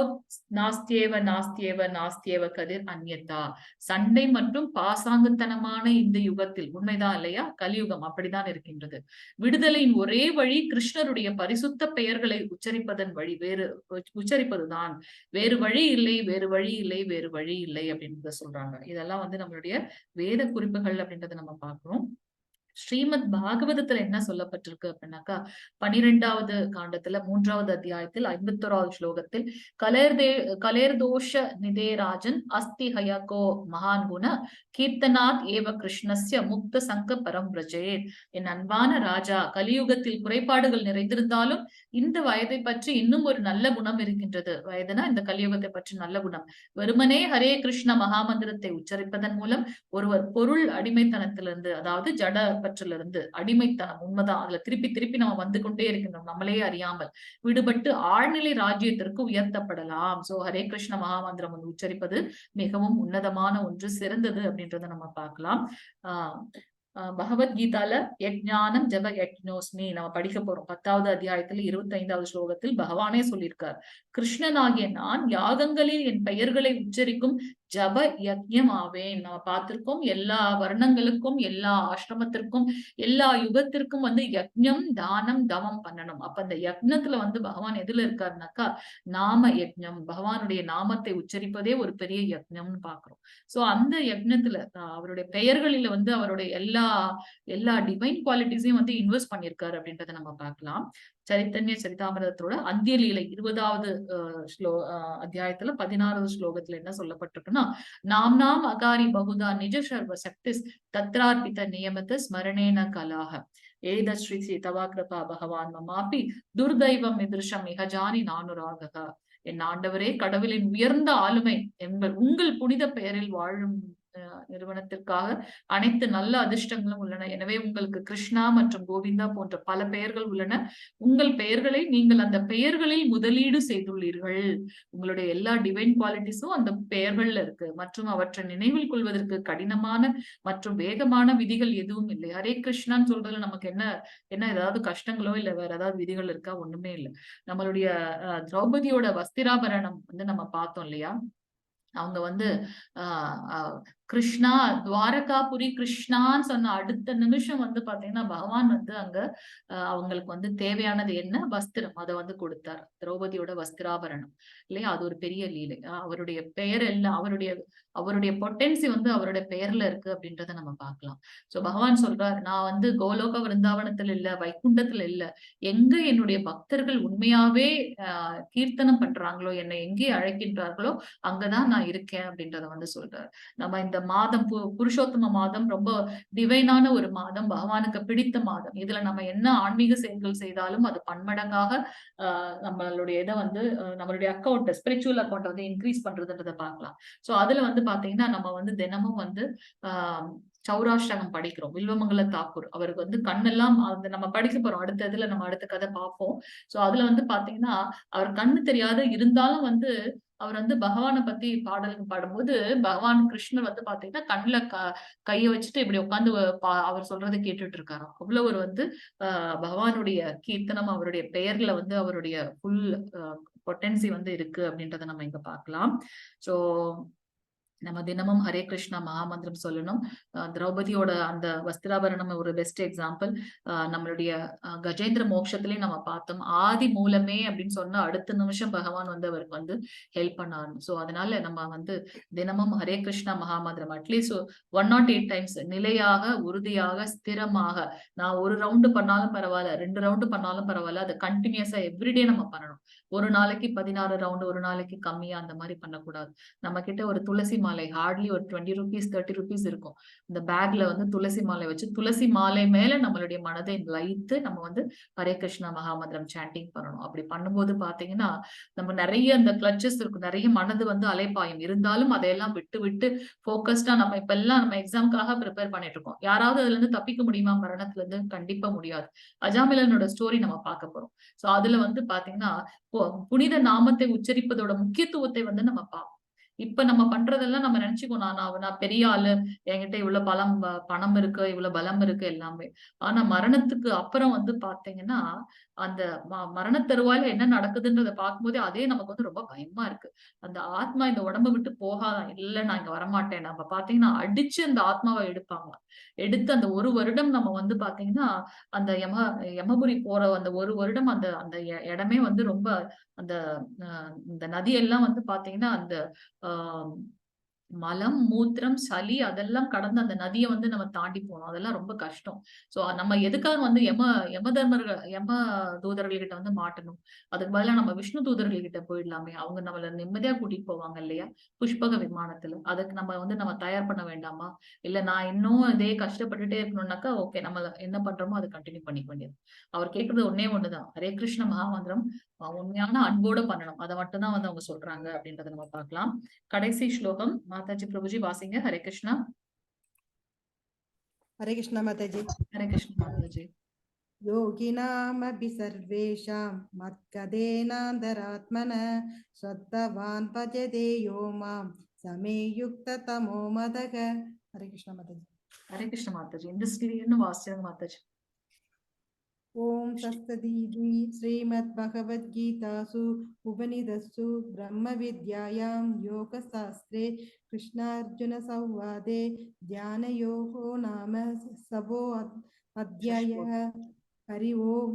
நாஸ்தியேவ நாஸ்தியேவ நாஸ்தியேவ கதிர் அந்யதா. சண்டை மற்றும் பாசாங்குத்தனமான இந்த யுகத்தில், உண்மைதான் இல்லையா, கலியுகம் அப்படிதான் இருக்கின்றது. விடுதலையின் ஒரே வழி கிருஷ்ணருடைய பரிசுத்த பெயர்களை உச்சரிப்பதன் வழி, உச்சரிப்பதுதான். வேறு வழி இல்லை, வேறு வழி இல்லை, வேறு வழி இல்லை அப்படின்றத சொல்றாங்க. இதெல்லாம் நம்மளுடைய வேத குறிப்புகள் அப்படின்றத நம்ம பார்க்கிறோம். ஸ்ரீமத் பாகவதத்துல என்ன சொல்லப்பட்டிருக்கு அப்படின்னாக்கா 12வது காண்டத்துல 3வது அத்தியாயத்தில் 51வது ஸ்லோகத்தில் கலேர்தோஷ நிதேராஜன் அஸ்தி ஹயகோ மகான் குண கீர்த்தனாத் ஏவ கிருஷ்ணஸ்ய முக்த சங்க பரம் பிரஜேத். என் அன்பான ராஜா, கலியுகத்தில் குறைபாடுகள் நிறைந்திருந்தாலும் இந்த வயதை பற்றி இன்னும் ஒரு நல்ல குணம் இருக்கின்றது. வயதுனா இந்த கலியுகத்தை பற்றி நல்ல குணம். வெறுமனே ஹரே கிருஷ்ண மகாமந்திரத்தை உச்சரிப்பதன் மூலம் ஒருவர் பொருள் அடிமைத்தனத்திலிருந்து, அதாவது ஜட பற்றிலிருந்து, அடிமைத்தனம் உண்மைதான், அதுல திருப்பி திருப்பி நம்ம வந்து கொண்டே இருக்கின்றோம் நம்மளே அறியாமல், விடுபட்டு ஆழ்நிலை ராஜ்யத்திற்கு உயர்த்தப்படலாம். சோ ஹரே கிருஷ்ண மகாமந்திரம் உச்சரிப்பது மிகவும் உன்னதமான ஒன்று, சிறந்தது அப்படின்றத நம்ம பார்க்கலாம். பகவத்கீதால யஜ்ஞானம் ஜப யஜ்னோஸ்மி நம்ம படிக்க போறோம். 10வது அத்தியாயத்துல 25வது ஸ்லோகத்தில் பகவானே சொல்லியிருக்கார், கிருஷ்ணனாகிய நான் யாகங்களில் என் பெயர்களை உச்சரிக்கும் ஜப யஜ்ஞம் ஆவேன். நம்ம பார்த்திருக்கோம், எல்லா வர்ணங்களுக்கும், எல்லா ஆசிரமத்திற்கும், எல்லா யுகத்திற்கும் யஜ்ஞம் தானம் தவம் பண்ணணும். அப்ப அந்த யஜ்ஞத்துல பகவான் எதுல இருக்காருனாக்கா நாம யஜ்ஞம், பகவானுடைய நாமத்தை உச்சரிப்பதே ஒரு பெரிய யஜ்ஞம்னு பாக்குறோம். சோ அந்த யஜ்ஞத்துல அவருடைய பெயர்களில அவருடைய எல்லா டிவைன் குவாலிட்டிஸையும் இன்வெஸ்ட் பண்ணிருக்காரு அப்படின்றத நம்ம பார்க்கலாம். சைத்தன்ய சரிதாமிரதத்தோட அந்தியலீலை 20வது அத்தியாயத்துல 16வது ஸ்லோகத்துல என்ன சொல்லப்பட்டிருக்குன்னா, நாம் அகாரி பகுதா நிஜ சர்வ சக்திஸ் தத்ரார்பித நியமத ஸ்மரணேன கலாக ஏதஸ்ரீ சீதவா கிருபா பகவான் மமாபி துர்தைவம் எதிர்ஷம் இகஜானி நானுராக. என் ஆண்டவரே, கடவுளின் உயர்ந்த ஆளுமை உங்கள் புனித பெயரில் வாழும் நிறுவனத்திற்காக அனைத்து நல்ல அதிர்ஷ்டங்களும் உள்ளன. எனவே உங்களுக்கு கிருஷ்ணா மற்றும் கோவிந்தா போன்ற பல பெயர்கள் உள்ளன. உங்கள் பெயர்களை நீங்கள் அந்த பெயர்களில் முதலீடு செய்துள்ளீர்கள். உங்களுடைய எல்லா டிவைன் குவாலிட்டிஸும் அந்த பெயர்கள்ல இருக்கு. மற்றும் அவற்றை நினைவில் கொள்வதற்கு கடினமான மற்றும் வேகமான விதிகள் எதுவும் இல்லை. ஹரே கிருஷ்ணான்னு சொல்றதுல நமக்கு என்ன ஏதாவது கஷ்டங்களோ இல்ல வேற ஏதாவது விதிகள் இருக்கா? ஒண்ணுமே இல்லை. நம்மளுடைய திரௌபதியோட வஸ்திராபரணம் நம்ம பார்த்தோம் இல்லையா? அவங்க கிருஷ்ணா துவாரகாபுரி கிருஷ்ணான்னு சொன்ன அடுத்த நிமிஷம் பாத்தீங்கன்னா பகவான் அங்க அவங்களுக்கு தேவையானது என்ன? வஸ்திரம். அதை கொடுத்தார், திரௌபதியோட வஸ்திராபரணம் இல்லையா? அது ஒரு பெரிய லீலை. அவருடைய பெயர் எல்லாம் அவருடைய பொட்டன்சி அவருடைய பெயர்ல இருக்கு அப்படின்றத நம்ம பார்க்கலாம். சோ பகவான் சொல்றார், நான் கோலோக விருந்தாவனத்துல இல்ல, வைகுண்டத்துல இல்ல, எங்க என்னுடைய பக்தர்கள் உண்மையாவே கீர்த்தனம் பண்றாங்களோ, என்னை எங்கே அழைக்கின்றார்களோ அங்கதான் நான் இருக்கேன் அப்படின்றத சொல்றார். நம்ம இந்த மாதம் புருஷோத்தம மாதம் ரொம்ப டிவைனான ஒரு மாதம், பகவானுக்கு பிடித்த மாதம். இதுல நம்ம என்ன ஆன்மீக செயல்கள் செய்தாலும் அது பன்மடங்காக நம்மளுடைய இதை நம்மளுடைய அக்கௌண்ட், ஸ்பிரிச்சுவல் அக்கௌண்ட் இன்க்ரீஸ் பண்றதுன்றத பார்க்கலாம். சோ அதுல பாத்தீங்கன்னா நம்ம தினமும் சௌராஷ்டகம் படிக்கிறோம். வில்வமங்கல தாக்கூர் அவருக்கு கண்ணெல்லாம் நம்ம படிக்க போறோம். அடுத்த இதுல நம்ம அடுத்த கதை பார்ப்போம். சோ அதுல பாத்தீங்கன்னா அவர் கண்ணு தெரியாத இருந்தாலும் அவர் பகவானை பத்தி பாடல் பாடும்போது பகவான் கிருஷ்ணர் பாத்தீங்கன்னா கண்ணுல கைய வச்சுட்டு இப்படி உட்காந்து அவர் சொல்றதை கேட்டுட்டு இருக்காரு. அவ்வளவு ஒரு பகவானுடைய கீர்த்தனம், அவருடைய பெயர்ல அவருடைய ஃபுல் பொட்டன்சி இருக்கு அப்படின்றத நம்ம இங்க பார்க்கலாம். சோ நம்ம தினமும் ஹரே கிருஷ்ணா மகாமந்திரம் சொல்லணும். திரௌபதியோட அந்த வஸ்திராபரணம் ஒரு பெஸ்ட் எக்ஸாம்பிள். நம்மளுடைய கஜேந்திர மோட்சத்திலேயே நம்ம பார்த்தோம், ஆதி மூலமே அப்படின்னு சொன்னா அடுத்த நிமிஷம் பகவான் அவருக்கு ஹெல்ப் பண்ணாரு. சோ அதனால நம்ம தினமும் ஹரே கிருஷ்ணா மகாமந்திரம் அட்லீஸ்ட் 108 டைம்ஸ் நிலையாக, உறுதியாக, ஸ்திரமாக, நான் ஒரு ரவுண்டு பண்ணாலும் பரவாயில்ல, 2 ரவுண்டு பண்ணாலும் பரவாயில்ல, அதை கண்டினியூஸா எவ்ரிடே நம்ம பண்ணணும். ஒரு நாளைக்கு 16 ரவுண்டு, ஒரு நாளைக்கு கம்மியா அந்த மாதிரி பண்ணக்கூடாது. நம்ம கிட்ட ஒரு துளசி மாலை ஹார்ட்லி ஒரு 20 rupees 30 rupees இருக்கும். இந்த பேக்ல வந்து துளசி மாலை வச்சு துளசி மாலை மேல நம்மளுடைய மனதை வைத்து நம்ம வந்து ஹரே கிருஷ்ணா மகாமந்திரம் சாண்டிங் பண்ணணும். அப்படி பண்ணும்போது பாத்தீங்கன்னா நம்ம நிறைய அந்த கிளச்சஸ் இருக்கும், நிறைய மனது வந்து அலைப்பாயும். இருந்தாலும் அதையெல்லாம் விட்டு விட்டு போக்கஸ்டா நம்ம இப்ப எல்லாம் நம்ம எக்ஸாம்காக ப்ரிப்பேர் பண்ணிட்டு இருக்கோம். யாராவது அதுல இருந்து தப்பிக்க முடியுமா? மரணத்துல இருந்து கண்டிப்பா முடியாது. அஜாமிலனோட ஸ்டோரி நம்ம பார்க்க போறோம். சோ அதுல வந்து பாத்தீங்கன்னா புனித நாமத்தை உச்சரிப்பதோட முக்கியத்துவத்தை வந்து நம்ம பார்ப்போம். இப்ப நம்ம பண்றதெல்லாம் நம்ம நினைச்சுக்கோ, நான் பெரிய ஆளு, என்கிட்ட இவ்வளவு பணம் இருக்கு, இவ்வளவு பலம் இருக்கு எல்லாமே. ஆனா மரணத்துக்கு அப்புறம் வந்து பாத்தீங்கன்னா அந்த மரண தருவாயில என்ன நடக்குதுன்றத பார்க்கும்போதே அதே நமக்கு வந்து ரொம்ப பயமா இருக்கு. அந்த ஆத்மா இந்த உடம்பை விட்டு போகாதான், இல்ல நான் இங்க வரமாட்டேன். நம்ம பாத்தீங்கன்னா அடிச்சு அந்த ஆத்மாவை எடுப்பாங்க. எடுத்து அந்த 1 வருடம் நம்ம வந்து பாத்தீங்கன்னா அந்த யமபுரி போற அந்த 1 வருடம் அந்த அந்த இடமே வந்து ரொம்ப அந்த இந்த நதியெல்லாம் வந்து பாத்தீங்கன்னா அந்த ஆஹ் மலம், மூத்திரம், சளி அதெல்லாம் கடந்து அந்த நதியை வந்து நம்ம தாண்டி போனோம். அதெல்லாம் ரொம்ப கஷ்டம். சோ நம்ம எதுக்காக வந்து யம தூதர்கள் கிட்ட வந்து மாட்டணும்? அதுக்கு பதிலா நம்ம விஷ்ணு தூதர்கள் கிட்ட போயிடலாமே. அவங்க நம்மள நிம்மதியா கூட்டிட்டு போவாங்க இல்லையா, புஷ்பக விமானத்துல. அதுக்கு நம்ம வந்து நம்ம தயார் பண்ண வேண்டாமா? இல்ல நான் இன்னும் இதே கஷ்டப்பட்டுட்டே இருக்கணும்னாக்கா ஓகே, நம்ம என்ன பண்றோமோ அதை கண்டினியூ பண்ணிக்க வேண்டியது. அவர் கேட்கறது ஒன்னே ஒண்ணுதான், ஹரே கிருஷ்ண மகாமந்திரம் உண்மையான அன்போட பண்ணணும். அதை மட்டும்தான் வந்து அவங்க சொல்றாங்க அப்படின்றத நம்ம பார்க்கலாம். கடைசி ஸ்லோகம் மாதாஜி பிரபுஜி வாசிங்க. ஹரே கிருஷ்ணா. हरे कृष्णा माताजी। ஹரே கிருஷ்ண மாதாஜி. योगिनामपि सर्वेषां मत्कदेनान्तरात्मनः श्रद्धवान् भजते यो मां समे युक्ततमो मदः। हरे कृष्णा माताजी। ஹரே கிருஷ்ண மாதாஜி. இந்த ஸ்ரீன்னு வாசிங்க மாதாஜி. ओम सत्सदीति श्रीमद्भगवद्गीतासु उपनिषत्सु ब्रह्मविद्यायां योगशास्त्रे कृष्णार्जुनसंवादे ध्यानयोगो नाम सभोऽध्यायः। हरि ओम।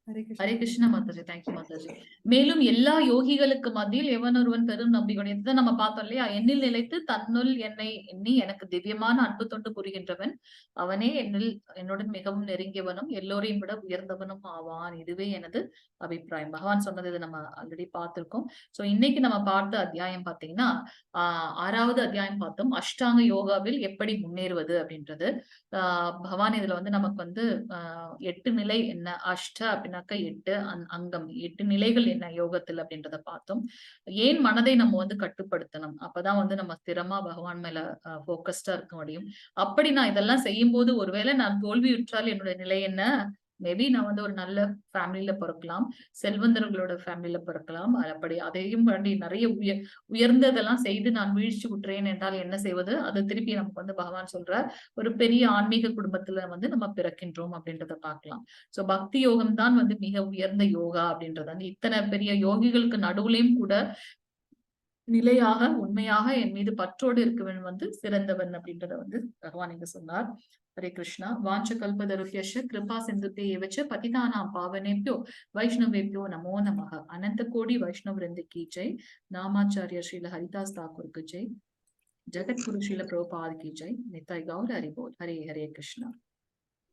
हरे ஹரே कृष्ण। கிருஷ்ண மாதாஜி. தேங்க்யூ மாதாஜி. மேலும் எல்லா யோகிகளுக்கு மத்தியில் எவன் ஒருவன் பெரும் நம்பிக்கையுடைய, இதுதான் நம்ம பார்த்தோம் இல்லையா, என்னில் நிலைத்து தன்னுள் என்னை எண்ணி எனக்கு திவ்யமான அன்பு தொண்டு புரிகின்றவன் அவனே என்னுடன் மிகவும் நெருங்கியவனும் எல்லோரையும் விட உயர்ந்தவனும் ஆவான். இதுவே எனது அபிப்பிராயம். பகவான் சொன்னது இதை நம்ம ஆல்ரெடி பார்த்திருக்கோம். சோ இன்னைக்கு நம்ம பார்த்த அத்தியாயம் பாத்தீங்கன்னா 6வது அத்தியாயம் பார்த்தோம், அஷ்டாங்க யோகாவில் எப்படி முன்னேறுவது அப்படின்றது. பகவான் இதுல வந்து நமக்கு வந்து 8 நிலை என்ன, அஷ்ட அப்படின்னாக்க 8 அங்கம், 8 நிலைகள் என்ன யோகத்துல அப்படின்றத பார்த்தோம். ஏன் மனதை நம்ம வந்து கட்டுப்படுத்தணும், அப்பதான் வந்து நம்ம ஸ்திரமா பகவான் மேல போக்கஸ்டா இருக்க முடியும். அப்படி நான் இதெல்லாம் செய்யும் போது ஒருவேளை நான் தோல்வியுற்றால் என்னோட நிலை என்ன? மேபி நான் வந்து ஒரு நல்ல ஃபேமிலியில பிறக்கலாம், செல்வந்தர்களோட ஃபேமிலியில பிறக்கலாம். அப்படி அதையும் தாண்டி நிறைய உயர்ந்ததெல்லாம் செய்து நான் வீழ்ச்சி உற்றேன் என்றால் என்ன செய்வது? அது திருப்பி நமக்கு வந்து பகவான் சொல்ற ஒரு பெரிய ஆன்மீக குடும்பத்துல வந்து நம்ம பிறக்கின்றோம் அப்படின்றத பார்க்கலாம். சோ பக்தி யோகம் தான் வந்து மிக உயர்ந்த யோகா அப்படின்றது வந்து இத்தனை பெரிய யோகிகளுக்கு நடுவுலையும் கூட நிலையாக உண்மையாக என் மீது பற்றோடு இருக்கவன் வந்து சிறந்தவன் அப்படின்றத வந்து பகவான் இங்க சொன்னார். ஹரே கிருஷ்ணா. வாஞ்ச கல்பதருஷ்ய கிருபா சிந்துத்தே ஏவச்ச பதிதானாம் பாவனேப்யோ வைஷ்ணவேப்யோ நமோ நமக. அனந்த கோடி வைஷ்ணவ விருந்த கி ஜெய். நாமாச்சாரிய ஸ்ரீல ஹரிதாஸ் தாக்கூருக்கு ஜெய். ஜெகத்குரு ஸ்ரீல பிரபுபாத் கி ஜெய். நித்தாய் கௌர ஹரி போல். ஹரே ஹரே கிருஷ்ணா.